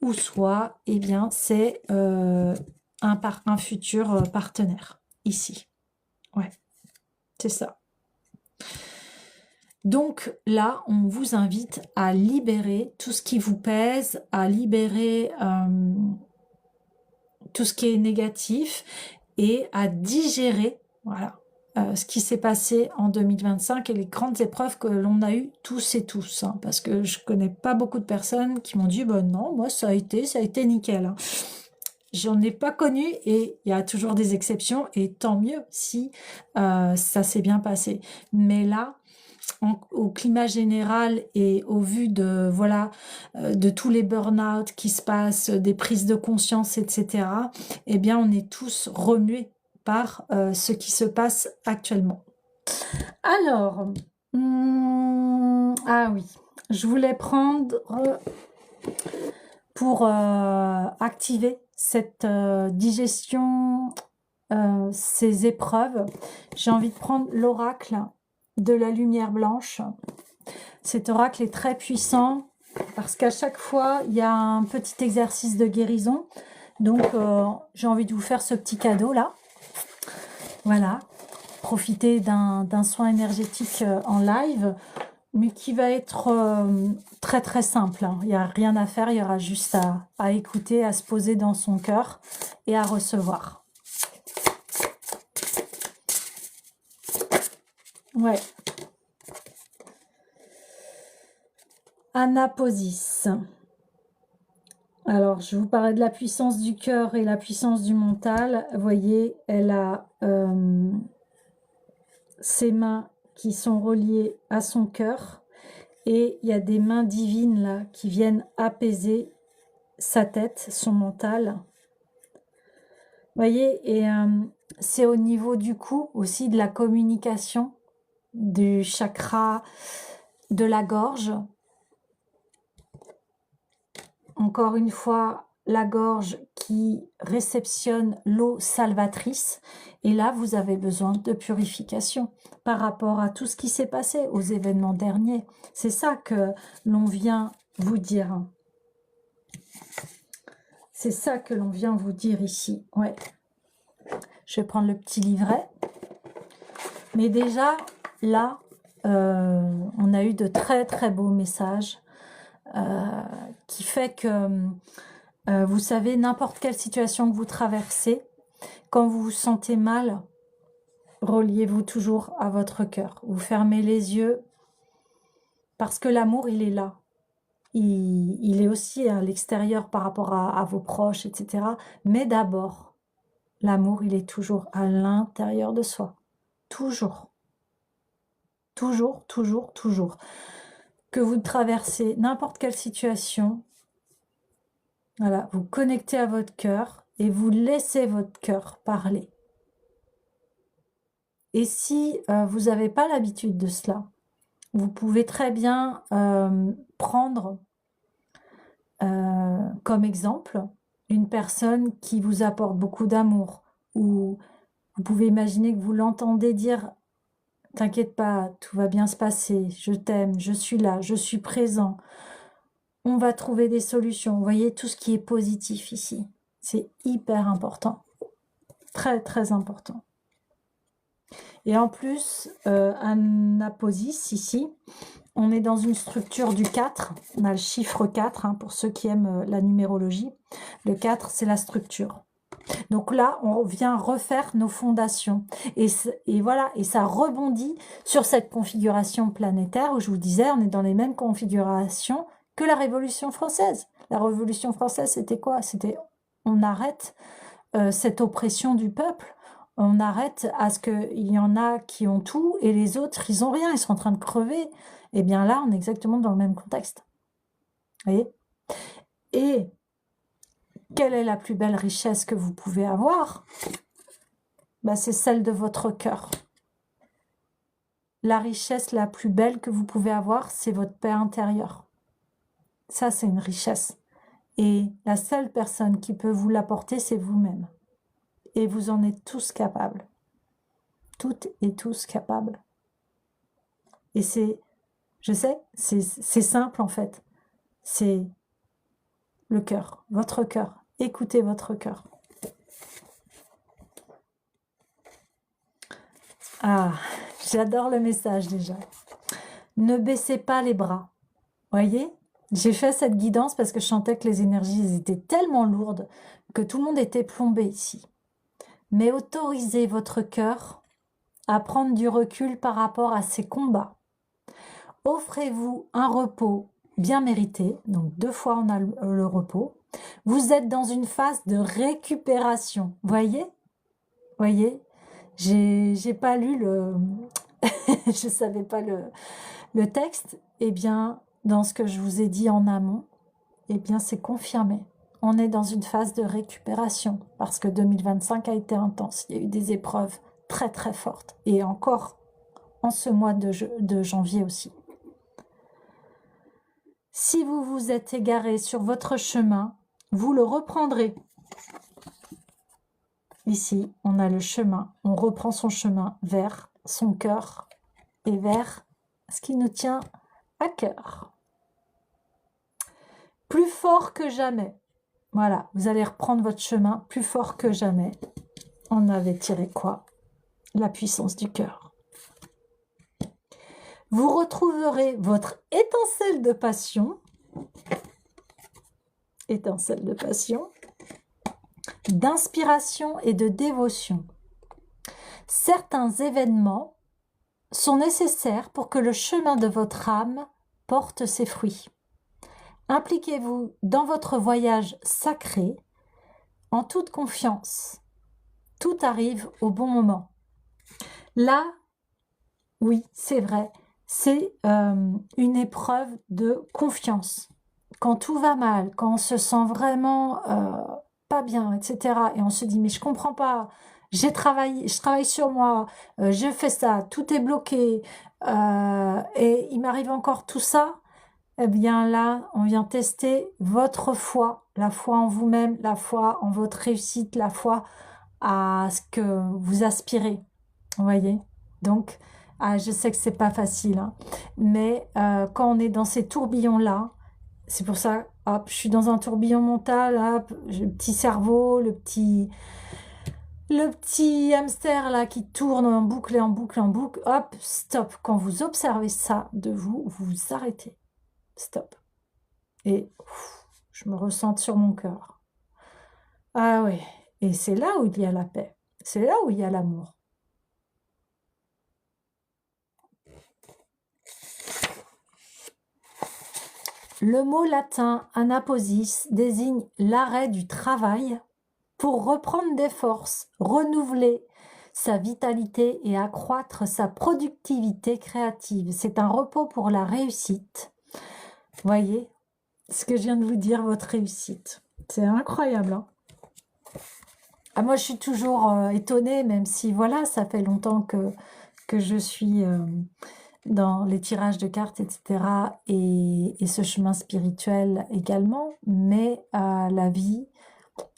ou soit, eh bien, c'est un futur partenaire, ici. Ouais, c'est ça. Donc là, on vous invite à libérer tout ce qui vous pèse, à libérer tout ce qui est négatif et à digérer, voilà, ce qui s'est passé en 2025 et les grandes épreuves que l'on a eues tous et tous. Hein, parce que je connais pas beaucoup de personnes qui m'ont dit, ben non, moi ça a été nickel. Hein. J'en ai pas connu et il y a toujours des exceptions et tant mieux si ça s'est bien passé. Mais là, au climat général et au vu de voilà de tous les burn-out qui se passent, des prises de conscience, etc., eh bien, on est tous remués par ce qui se passe actuellement. Alors, ah oui, je voulais prendre pour activer cette digestion, ces épreuves, j'ai envie de prendre l'oracle de la lumière blanche. Cet oracle est très puissant parce qu'à chaque fois, il y a un petit exercice de guérison. Donc, j'ai envie de vous faire ce petit cadeau là. Voilà. Profitez d'un soin énergétique en live. mais qui va être très très simple, hein. Il n'y a rien à faire, il y aura juste à écouter, à se poser dans son cœur et à recevoir. Ouais. Anaposis. Alors, je vous parlais de la puissance du cœur et la puissance du mental. Vous voyez, elle a ses mains qui sont reliées à son cœur. Et il y a des mains divines là qui viennent apaiser sa tête, son mental. Vous voyez, et c'est au niveau du cou aussi de la communication, du chakra de la gorge. Encore une fois, la gorge qui réceptionne l'eau salvatrice. Et là, vous avez besoin de purification par rapport à tout ce qui s'est passé aux événements derniers. C'est ça que l'on vient vous dire. C'est ça que l'on vient vous dire ici. Ouais. Je vais prendre le petit livret. Mais déjà, là, on a eu de très très beaux messages qui fait que, vous savez, n'importe quelle situation que vous traversez, quand vous vous sentez mal, reliez-vous toujours à votre cœur. Vous fermez les yeux parce que l'amour, il est là. Il est aussi à l'extérieur par rapport à vos proches, etc. Mais d'abord, l'amour, il est toujours à l'intérieur de soi. Toujours. Toujours, toujours, toujours. Que vous traversez n'importe quelle situation, voilà, vous connectez à votre cœur et vous laissez votre cœur parler. Et si vous n'avez pas l'habitude de cela, vous pouvez très bien prendre comme exemple une personne qui vous apporte beaucoup d'amour, ou vous pouvez imaginer que vous l'entendez dire « T'inquiète pas, tout va bien se passer, je t'aime, je suis là, je suis présent, on va trouver des solutions. » Vous voyez, tout ce qui est positif ici, c'est hyper important, très très important. Et en plus, Anaposis, ici, on est dans une structure du 4. On a le chiffre 4, hein, pour ceux qui aiment la numérologie. Le 4, c'est la structure. Donc là, on vient refaire nos fondations. Et voilà, et ça rebondit sur cette configuration planétaire où je vous disais, on est dans les mêmes configurations que la Révolution française. La Révolution française, c'était quoi? C'était on arrête cette oppression du peuple. On arrête à ce qu'il y en a qui ont tout et les autres, ils n'ont rien, ils sont en train de crever. Et bien là, on est exactement dans le même contexte. Vous voyez? Et quelle est la plus belle richesse que vous pouvez avoir? Ben, c'est celle de votre cœur. La richesse la plus belle que vous pouvez avoir, c'est votre paix intérieure. Ça, c'est une richesse. Et la seule personne qui peut vous l'apporter, c'est vous-même. Et vous en êtes tous capables. Toutes et tous capables. Et c'est, je sais, c'est simple en fait. C'est le cœur, votre cœur. Écoutez votre cœur. Ah, j'adore le message déjà. Ne baissez pas les bras. Voyez, j'ai fait cette guidance parce que je sentais que les énergies étaient tellement lourdes que tout le monde était plombé ici. Mais autorisez votre cœur à prendre du recul par rapport à ces combats. Offrez-vous un repos bien mérité, donc 2 fois on a le repos. Vous êtes dans une phase de récupération, voyez, j'ai pas lu le... je savais pas le texte. Eh bien, dans ce que je vous ai dit en amont, eh bien c'est confirmé. On est dans une phase de récupération parce que 2025 a été intense. Il y a eu des épreuves très très fortes et encore en ce mois de janvier aussi. Si vous vous êtes égaré sur votre chemin, vous le reprendrez. Ici, on a le chemin. On reprend son chemin vers son cœur et vers ce qui nous tient à cœur. Plus fort que jamais. Voilà, vous allez reprendre votre chemin plus fort que jamais. On avait tiré quoi? La puissance du cœur. Vous retrouverez votre étincelle de passion, d'inspiration et de dévotion. Certains événements sont nécessaires pour que le chemin de votre âme porte ses fruits. Impliquez-vous dans votre voyage sacré en toute confiance. Tout arrive au bon moment. Là, oui, c'est vrai, c'est une épreuve de confiance. Quand tout va mal, quand on se sent vraiment pas bien, etc. Et on se dit, mais je comprends pas, je travaille sur moi, je fais ça, tout est bloqué, et il m'arrive encore tout ça. Eh bien là, on vient tester votre foi, la foi en vous-même, la foi en votre réussite, la foi à ce que vous aspirez. Vous voyez? Donc, je sais que c'est pas facile, hein, mais quand on est dans ces tourbillons-là, c'est pour ça, hop, je suis dans un tourbillon mental, hop, j'ai le petit cerveau, le petit hamster là qui tourne en boucle et en boucle et en boucle, hop, stop. Quand vous observez ça de vous, vous vous arrêtez. Stop. Et je me ressente sur mon cœur. Ah oui, et c'est là où il y a la paix. C'est là où il y a l'amour. Le mot latin anaposis désigne l'arrêt du travail pour reprendre des forces, renouveler sa vitalité et accroître sa productivité créative. C'est un repos pour la réussite. Voyez ce que je viens de vous dire, votre réussite. C'est incroyable, hein. Ah, moi, je suis toujours étonnée, même si, voilà, ça fait longtemps que je suis dans les tirages de cartes, etc. Et ce chemin spirituel également. Mais la vie,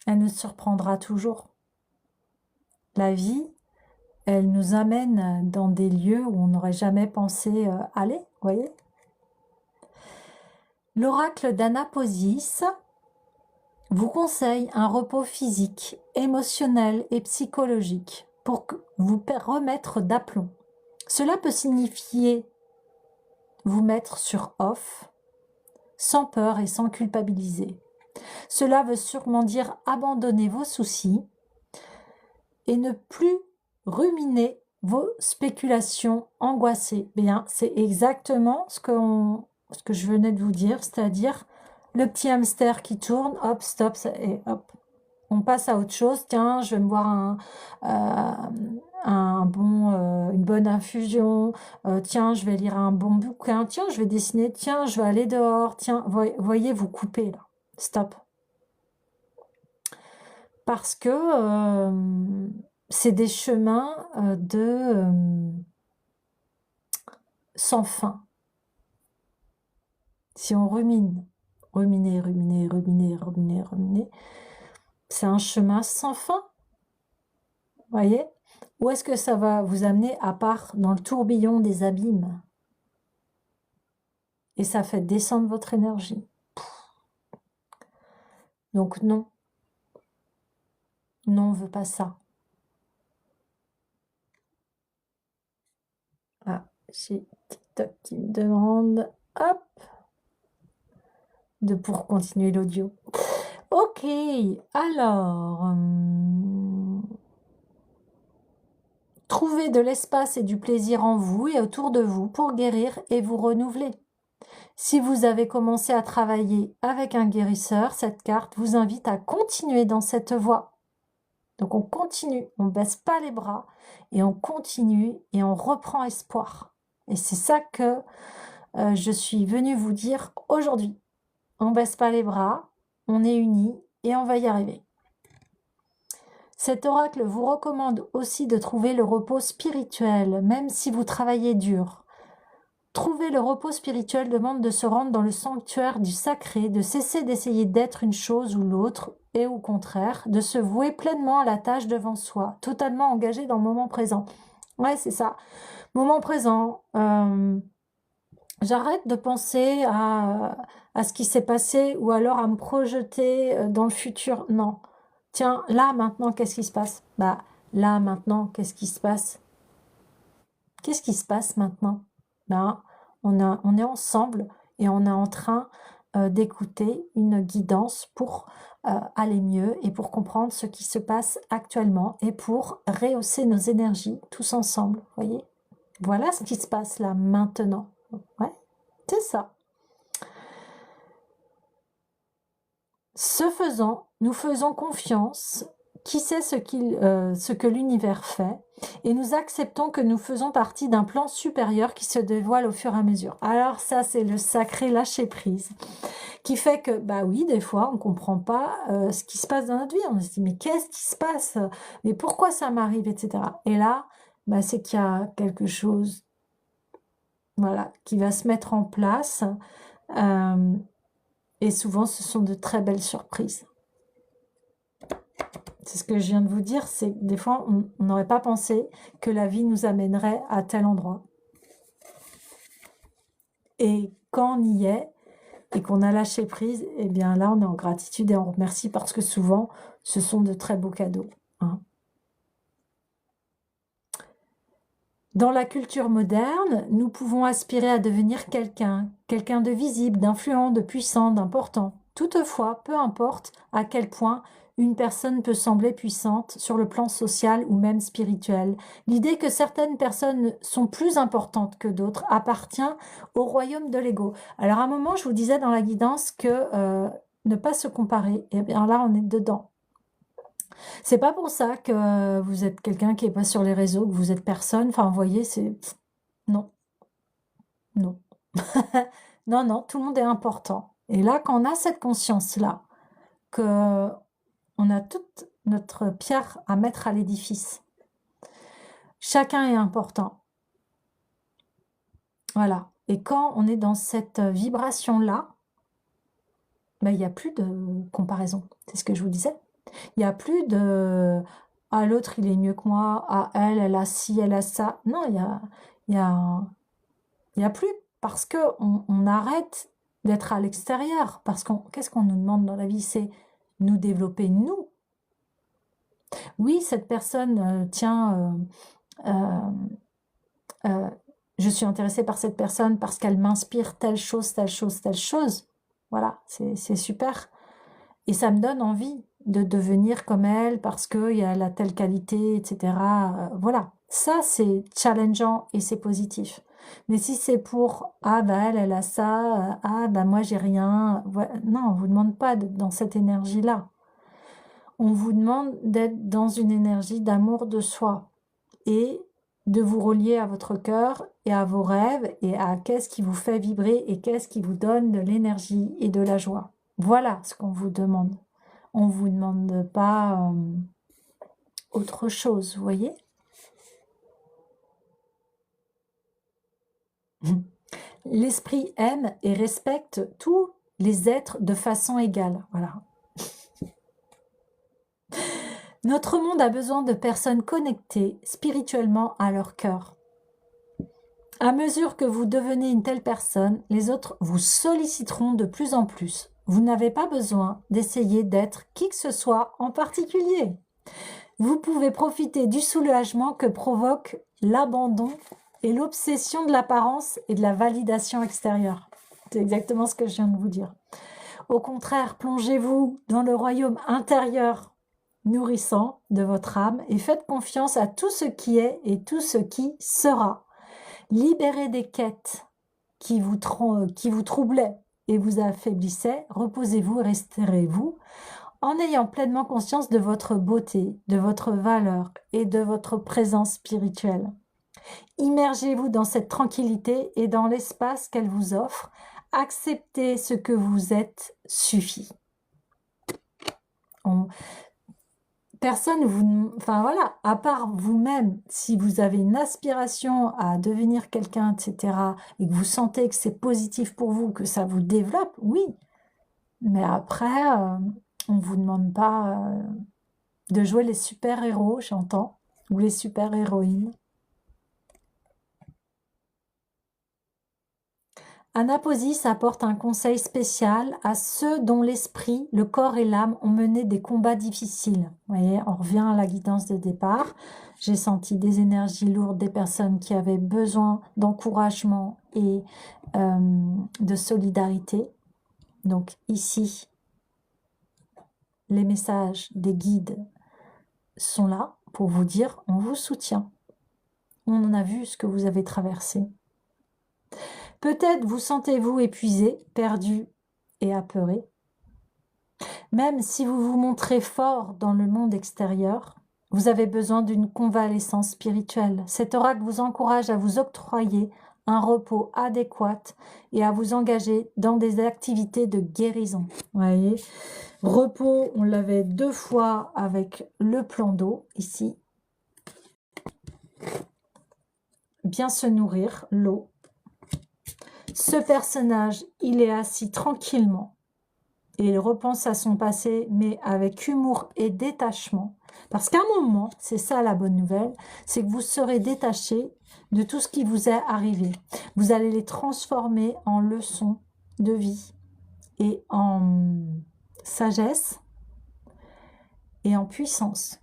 elle nous surprendra toujours. La vie, elle nous amène dans des lieux où on n'aurait jamais pensé aller, vous voyez. L'oracle d'Anaposis vous conseille un repos physique, émotionnel et psychologique pour vous remettre d'aplomb. Cela peut signifier vous mettre sur off, sans peur et sans culpabiliser. Cela veut sûrement dire abandonner vos soucis et ne plus ruminer vos spéculations angoissées. Bien, c'est exactement ce que je venais de vous dire, c'est-à-dire le petit hamster qui tourne, hop, stop, et hop, on passe à autre chose. Tiens, je vais me boire une bonne infusion. Tiens, je vais lire un bon bouquin. Tiens, je vais dessiner. Tiens, je vais aller dehors. Tiens, voyez, vous coupez là. Stop. Parce que c'est des chemins sans fin. Si on ruminer, c'est un chemin sans fin. Voyez? Où est-ce que ça va vous amener à part dans le tourbillon des abîmes? Et ça fait descendre votre énergie. Donc non. Non, on ne veut pas ça. Ah, j'ai TikTok qui me demande, hop, pour continuer l'audio. Ok, alors, trouvez de l'espace et du plaisir en vous et autour de vous pour guérir et vous renouveler. Si vous avez commencé à travailler avec un guérisseur, cette carte vous invite à continuer dans cette voie. Donc on continue, on ne baisse pas les bras et on continue et on reprend espoir. Et c'est ça que je suis venue vous dire aujourd'hui. On ne baisse pas les bras, on est unis et on va y arriver. Cet oracle vous recommande aussi de trouver le repos spirituel, même si vous travaillez dur. Trouver le repos spirituel demande de se rendre dans le sanctuaire du sacré, de cesser d'essayer d'être une chose ou l'autre, et au contraire, de se vouer pleinement à la tâche devant soi, totalement engagé dans le moment présent. Ouais, c'est ça. Moment présent. J'arrête de penser à ce qui s'est passé ou alors à me projeter dans le futur. Non. Tiens, là, maintenant, qu'est-ce qui se passe? Bah, là, maintenant, qu'est-ce qui se passe? Qu'est-ce qui se passe maintenant? ben, on est ensemble et on est en train d'écouter une guidance pour aller mieux et pour comprendre ce qui se passe actuellement et pour rehausser nos énergies tous ensemble, voyez? Voilà ce qui se passe là maintenant. Ouais, c'est ça. Ce faisant, nous faisons confiance, qui sait ce que l'univers fait, et nous acceptons que nous faisons partie d'un plan supérieur qui se dévoile au fur et à mesure. Alors ça, c'est le sacré lâcher-prise, qui fait que, bah oui, des fois, on comprend pas ce qui se passe dans notre vie. On se dit, mais qu'est-ce qui se passe? Mais pourquoi ça m'arrive, etc. Et là, bah, c'est qu'il y a quelque chose, voilà, qui va se mettre en place. Et souvent, ce sont de très belles surprises. C'est ce que je viens de vous dire, c'est que des fois, on n'aurait pas pensé que la vie nous amènerait à tel endroit. Et quand on y est, et qu'on a lâché prise, eh bien là, on est en gratitude et on remercie parce que souvent, ce sont de très beaux cadeaux. Hein. Dans la culture moderne, nous pouvons aspirer à devenir quelqu'un de visible, d'influent, de puissant, d'important. Toutefois, peu importe à quel point une personne peut sembler puissante sur le plan social ou même spirituel, l'idée que certaines personnes sont plus importantes que d'autres appartient au royaume de l'ego. Alors à un moment, je vous disais dans la guidance que ne pas se comparer, et bien là, on est dedans. C'est pas pour ça que vous êtes quelqu'un qui est pas sur les réseaux, que vous êtes personne. Enfin, vous voyez, c'est... Non, non. Non, non, tout le monde est important. Et là, quand on a cette conscience-là, que on a toute notre pierre à mettre à l'édifice, chacun est important. Voilà. Et quand on est dans cette vibration-là, ben, il n'y a plus de comparaison. C'est ce que je vous disais. Il n'y a plus de « ah, l'autre, il est mieux que moi. Ah, elle a ci, elle a ça. » Non, il y a plus. Parce qu'on arrête d'être à l'extérieur. Parce qu'est-ce qu'on nous demande dans la vie? C'est nous développer nous. Oui, cette personne, tiens, je suis intéressée par cette personne parce qu'elle m'inspire telle chose, telle chose, telle chose. Voilà, c'est super. Et ça me donne envie de devenir comme elle parce qu'elle a telle qualité, etc. Voilà, ça c'est challengeant et c'est positif. Mais si c'est pour « ah bah elle a ça, ah bah moi j'ai rien », non, on ne vous demande pas d'être dans cette énergie-là. On vous demande d'être dans une énergie d'amour de soi et de vous relier à votre cœur et à vos rêves et à qu'est-ce qui vous fait vibrer et qu'est-ce qui vous donne de l'énergie et de la joie. Voilà ce qu'on vous demande. On ne vous demande pas autre chose, vous voyez? L'esprit aime et respecte tous les êtres de façon égale. Voilà. Notre monde a besoin de personnes connectées spirituellement à leur cœur. À mesure que vous devenez une telle personne, les autres vous solliciteront de plus en plus. Vous n'avez pas besoin d'essayer d'être qui que ce soit en particulier. Vous pouvez profiter du soulagement que provoque l'abandon et l'obsession de l'apparence et de la validation extérieure. C'est exactement ce que je viens de vous dire. Au contraire, plongez-vous dans le royaume intérieur nourrissant de votre âme et faites confiance à tout ce qui est et tout ce qui sera. Libérez des quêtes qui vous troublaient et vous affaiblissaient, reposez-vous et restaurez-vous en ayant pleinement conscience de votre beauté, de votre valeur et de votre présence spirituelle. Immergez-vous dans cette tranquillité et dans l'espace qu'elle vous offre. Acceptez ce que vous êtes suffit. Personne enfin voilà, à part vous-même, si vous avez une aspiration à devenir quelqu'un, etc., et que vous sentez que c'est positif pour vous, que ça vous développe, oui. Mais après, on ne vous demande pas de jouer les super-héros, j'entends, ou les super-héroïnes. Anaposis apporte un conseil spécial à ceux dont l'esprit, le corps et l'âme ont mené des combats difficiles. Vous voyez, on revient à la guidance de départ. J'ai senti des énergies lourdes, des personnes qui avaient besoin d'encouragement et de solidarité. Donc ici, les messages des guides sont là pour vous dire on vous soutient. On en a vu ce que vous avez traversé. Peut-être vous sentez-vous épuisé, perdu et apeuré. Même si vous vous montrez fort dans le monde extérieur, vous avez besoin d'une convalescence spirituelle. Cet oracle vous encourage à vous octroyer un repos adéquat et à vous engager dans des activités de guérison. Vous voyez, repos, on l'avait 2 fois avec le plan d'eau, ici. Bien se nourrir, l'eau. Ce personnage, il est assis tranquillement et il repense à son passé, mais avec humour et détachement. Parce qu'à un moment, c'est ça la bonne nouvelle, c'est que vous serez détaché de tout ce qui vous est arrivé. Vous allez les transformer en leçons de vie et en sagesse et en puissance.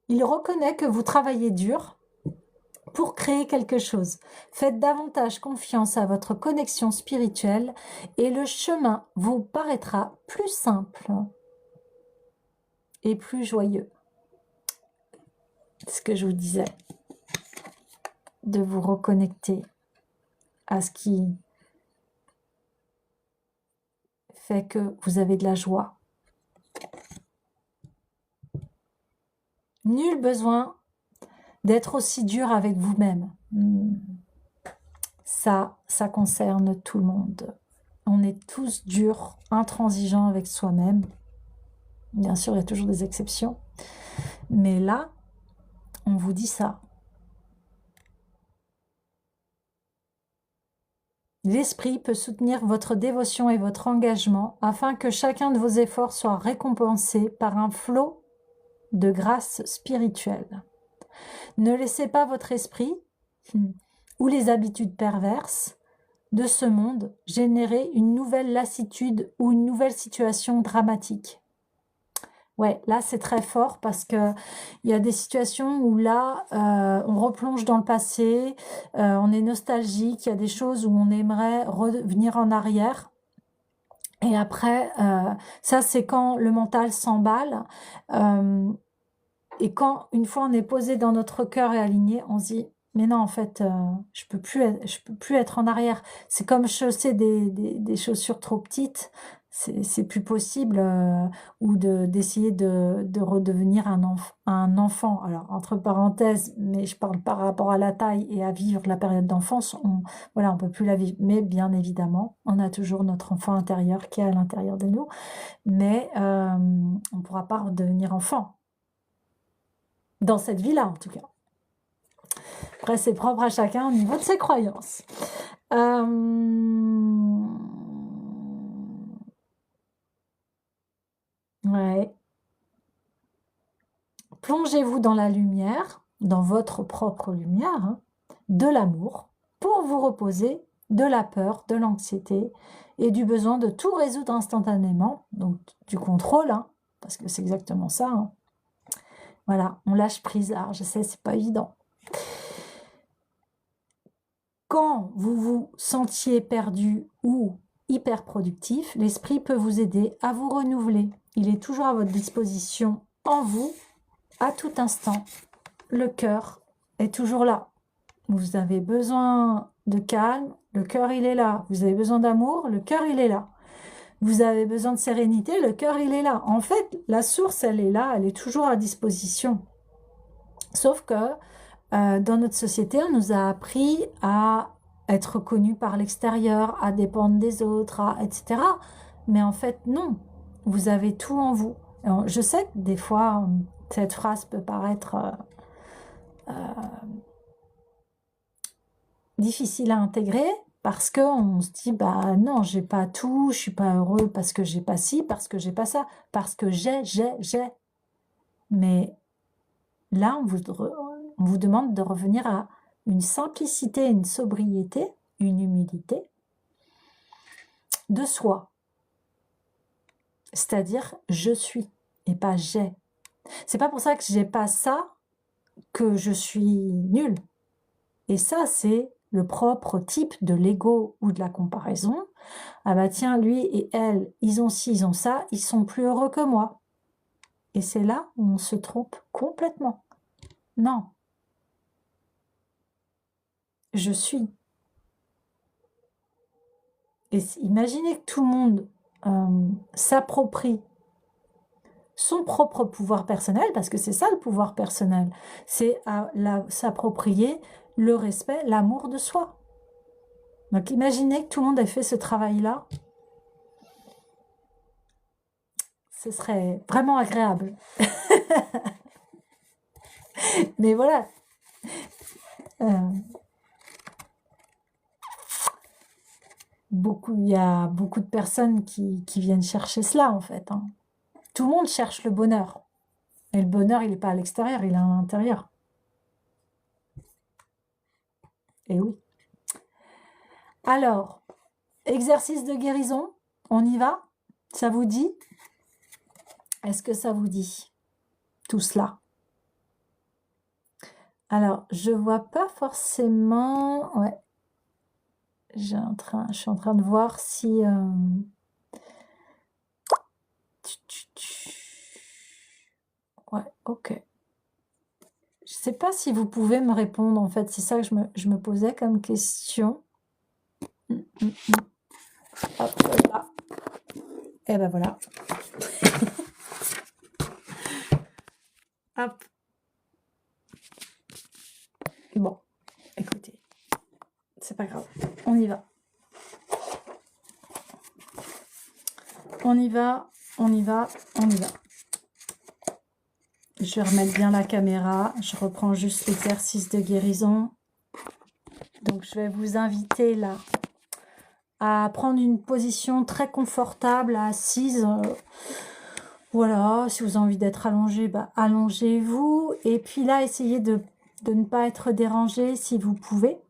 Il reconnaît que vous travaillez dur pour créer quelque chose. Faites davantage confiance à votre connexion spirituelle et le chemin vous paraîtra plus simple et plus joyeux. C'est ce que je vous disais, de vous reconnecter à ce qui fait que vous avez de la joie. Nul besoin d'être aussi dur avec vous-même. Ça concerne tout le monde. On est tous durs, intransigeants avec soi-même. Bien sûr, il y a toujours des exceptions. Mais là, on vous dit ça. L'esprit peut soutenir votre dévotion et votre engagement afin que chacun de vos efforts soit récompensé par un flot de grâce spirituelle. Ne laissez pas votre esprit ou les habitudes perverses de ce monde générer une nouvelle lassitude ou une nouvelle situation dramatique. Ouais, là c'est très fort parce que il y a des situations où là on replonge dans le passé, on est nostalgique, il y a des choses où on aimerait revenir en arrière. Et après, ça c'est quand le mental s'emballe. Et quand une fois on est posé dans notre cœur et aligné, on se dit mais non en fait je peux plus être en arrière. C'est comme chausser des chaussures trop petites. C'est plus possible ou d'essayer de redevenir un enfant. Alors, entre parenthèses, mais je parle par rapport à la taille et à vivre la période d'enfance, voilà, on peut plus la vivre. Mais bien évidemment, on a toujours notre enfant intérieur qui est à l'intérieur de nous, mais on ne pourra pas redevenir enfant. Dans cette vie-là, en tout cas. Après, c'est propre à chacun au niveau de ses croyances. Ouais. Plongez-vous dans la lumière, dans votre propre lumière, hein, de l'amour, pour vous reposer de la peur, de l'anxiété et du besoin de tout résoudre instantanément, donc du contrôle, hein, parce que c'est exactement ça. Hein. Voilà, on lâche prise. Alors, je sais, c'est pas évident. Quand vous vous sentiez perdu ou hyper productif, l'esprit peut vous aider à vous renouveler. Il est toujours à votre disposition, en vous, à tout instant. Le cœur est toujours là. Vous avez besoin de calme, le cœur il est là. Vous avez besoin d'amour, le cœur il est là. Vous avez besoin de sérénité, le cœur il est là. En fait, la source elle est là, elle est toujours à disposition. Sauf que dans notre société, on nous a appris à être reconnus par l'extérieur, à dépendre des autres, etc. Mais en fait, non. Vous avez tout en vous. Alors, je sais que des fois, cette phrase peut paraître difficile à intégrer parce qu'on se dit, bah non, j'ai pas tout, je suis pas heureux parce que j'ai pas ci, parce que j'ai pas ça, parce que j'ai. Mais là, on vous demande de revenir à une simplicité, une sobriété, une humilité de soi. C'est-à-dire, je suis et pas j'ai. C'est pas pour ça que j'ai pas ça que je suis nulle. Et ça, c'est le propre type de l'ego ou de la comparaison. Ah bah tiens, lui et elle, ils ont ci, ils ont ça, ils sont plus heureux que moi. Et c'est là où on se trompe complètement. Non, je suis. Et imaginez que tout le monde s'approprie son propre pouvoir personnel, parce que c'est ça le pouvoir personnel, c'est s'approprier le respect, l'amour de soi. Donc imaginez que tout le monde ait fait ce travail-là, ce serait vraiment agréable. Mais voilà, euh, il y a beaucoup de personnes qui viennent chercher cela en fait. Hein. Tout le monde cherche le bonheur. Et le bonheur, il n'est pas à l'extérieur, il est à l'intérieur. Et oui. Alors, exercice de guérison, on y va? Ça vous dit? Est-ce que ça vous dit tout cela? Alors, je vois pas forcément... Ouais. Je suis en train de voir si... Ouais, ok. Je sais pas si vous pouvez me répondre, en fait. C'est ça que je me posais comme question. Hop, là. Et ben voilà. Hop. Bon, écoutez. C'est pas grave. On y va. On y va, on y va, on y va. Je vais remettre bien la caméra. Je reprends juste l'exercice de guérison. Donc, je vais vous inviter là à prendre une position très confortable, assise. Voilà, si vous avez envie d'être allongé, bah, allongez-vous. Et puis là, essayez de ne pas être dérangé si vous pouvez.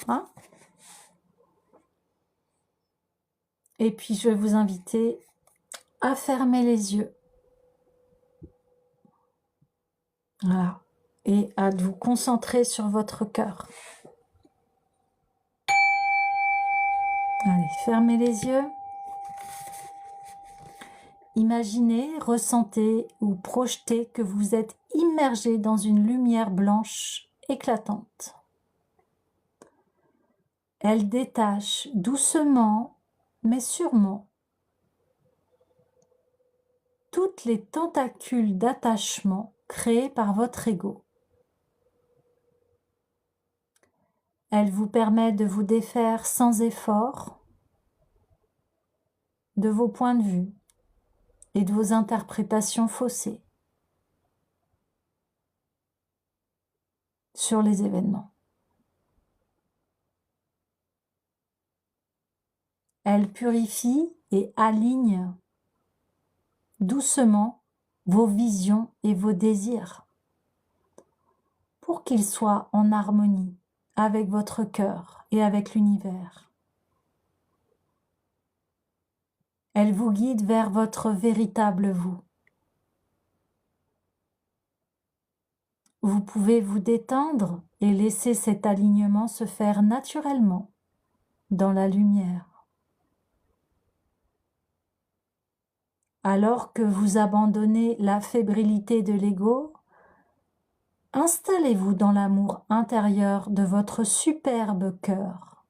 Hein. Et puis, je vais vous inviter à fermer les yeux. Voilà. Et à vous concentrer sur votre cœur. Allez, fermez les yeux. Imaginez, ressentez ou projetez que vous êtes immergé dans une lumière blanche éclatante. Elle détache doucement, mais sûrement, toutes les tentacules d'attachement créées par votre ego. Elle vous permet de vous défaire sans effort de vos points de vue et de vos interprétations faussées sur les événements. Elle purifie et aligne doucement vos visions et vos désirs pour qu'ils soient en harmonie avec votre cœur et avec l'univers. Elle vous guide vers votre véritable vous. Vous pouvez vous détendre et laisser cet alignement se faire naturellement dans la lumière. Alors que vous abandonnez la fébrilité de l'ego, installez-vous dans l'amour intérieur de votre superbe cœur.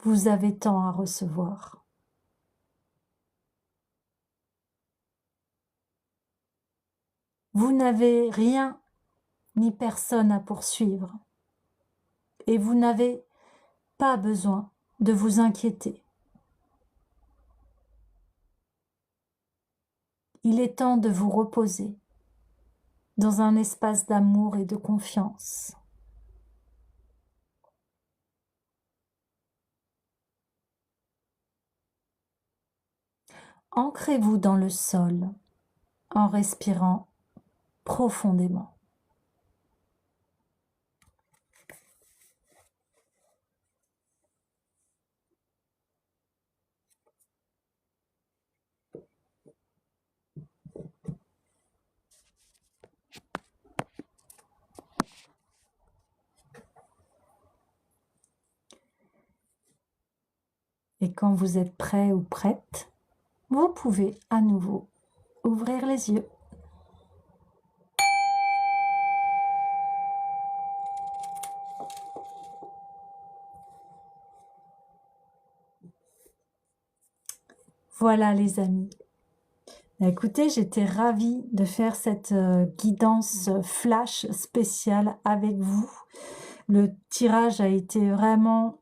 Vous avez tant à recevoir. Vous n'avez rien ni personne à poursuivre et vous n'avez pas besoin de vous inquiéter. Il est temps de vous reposer dans un espace d'amour et de confiance. Ancrez-vous dans le sol en respirant profondément. Et quand vous êtes prêt ou prête, vous pouvez à nouveau ouvrir les yeux. Voilà les amis. Écoutez, j'étais ravie de faire cette guidance flash spéciale avec vous. Le tirage a été vraiment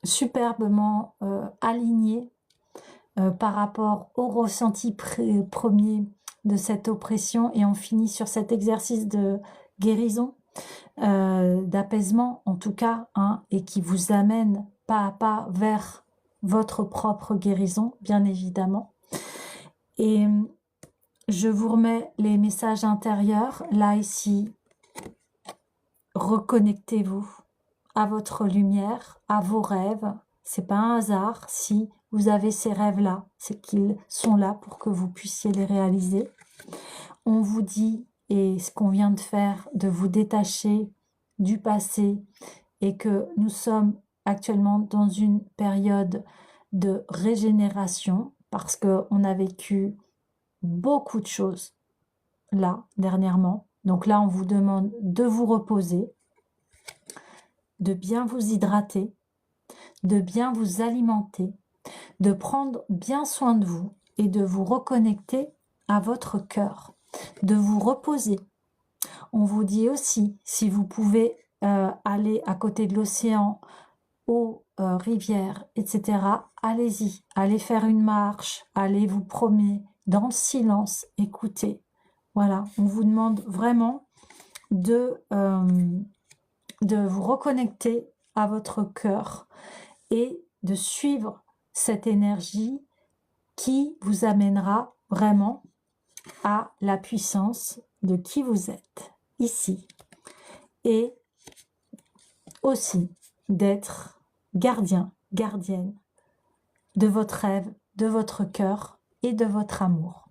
superbement aligné par rapport au ressenti premier de cette oppression, et on finit sur cet exercice de guérison, d'apaisement en tout cas, hein, et qui vous amène pas à pas vers votre propre guérison, bien évidemment. Et je vous remets les messages intérieurs, là, ici. Reconnectez-vous à votre lumière, à vos rêves. C'est pas un hasard si vous avez ces rêves-là, c'est qu'ils sont là pour que vous puissiez les réaliser. On vous dit, et ce qu'on vient de faire, de vous détacher du passé, et que nous sommes actuellement dans une période de régénération, parce qu'on a vécu beaucoup de choses là, dernièrement. Donc là, on vous demande de vous reposer, de bien vous hydrater, de bien vous alimenter, de prendre bien soin de vous et de vous reconnecter à votre cœur, de vous reposer. On vous dit aussi, si vous pouvez aller à côté de l'océan, aux rivières, etc., allez-y, allez faire une marche, allez vous promener dans le silence, écoutez. Voilà, on vous demande vraiment de vous reconnecter à votre cœur et de suivre cette énergie qui vous amènera vraiment à la puissance de qui vous êtes ici. Et aussi d'être gardien, gardienne de votre rêve, de votre cœur et de votre amour.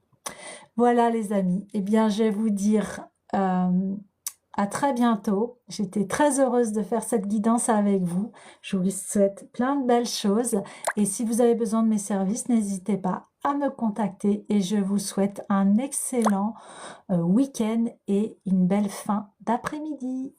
Voilà les amis, eh bien je vais vous dire à très bientôt. J'étais très heureuse de faire cette guidance avec vous. Je vous souhaite plein de belles choses. Et si vous avez besoin de mes services, n'hésitez pas à me contacter. Et je vous souhaite un excellent week-end et une belle fin d'après-midi.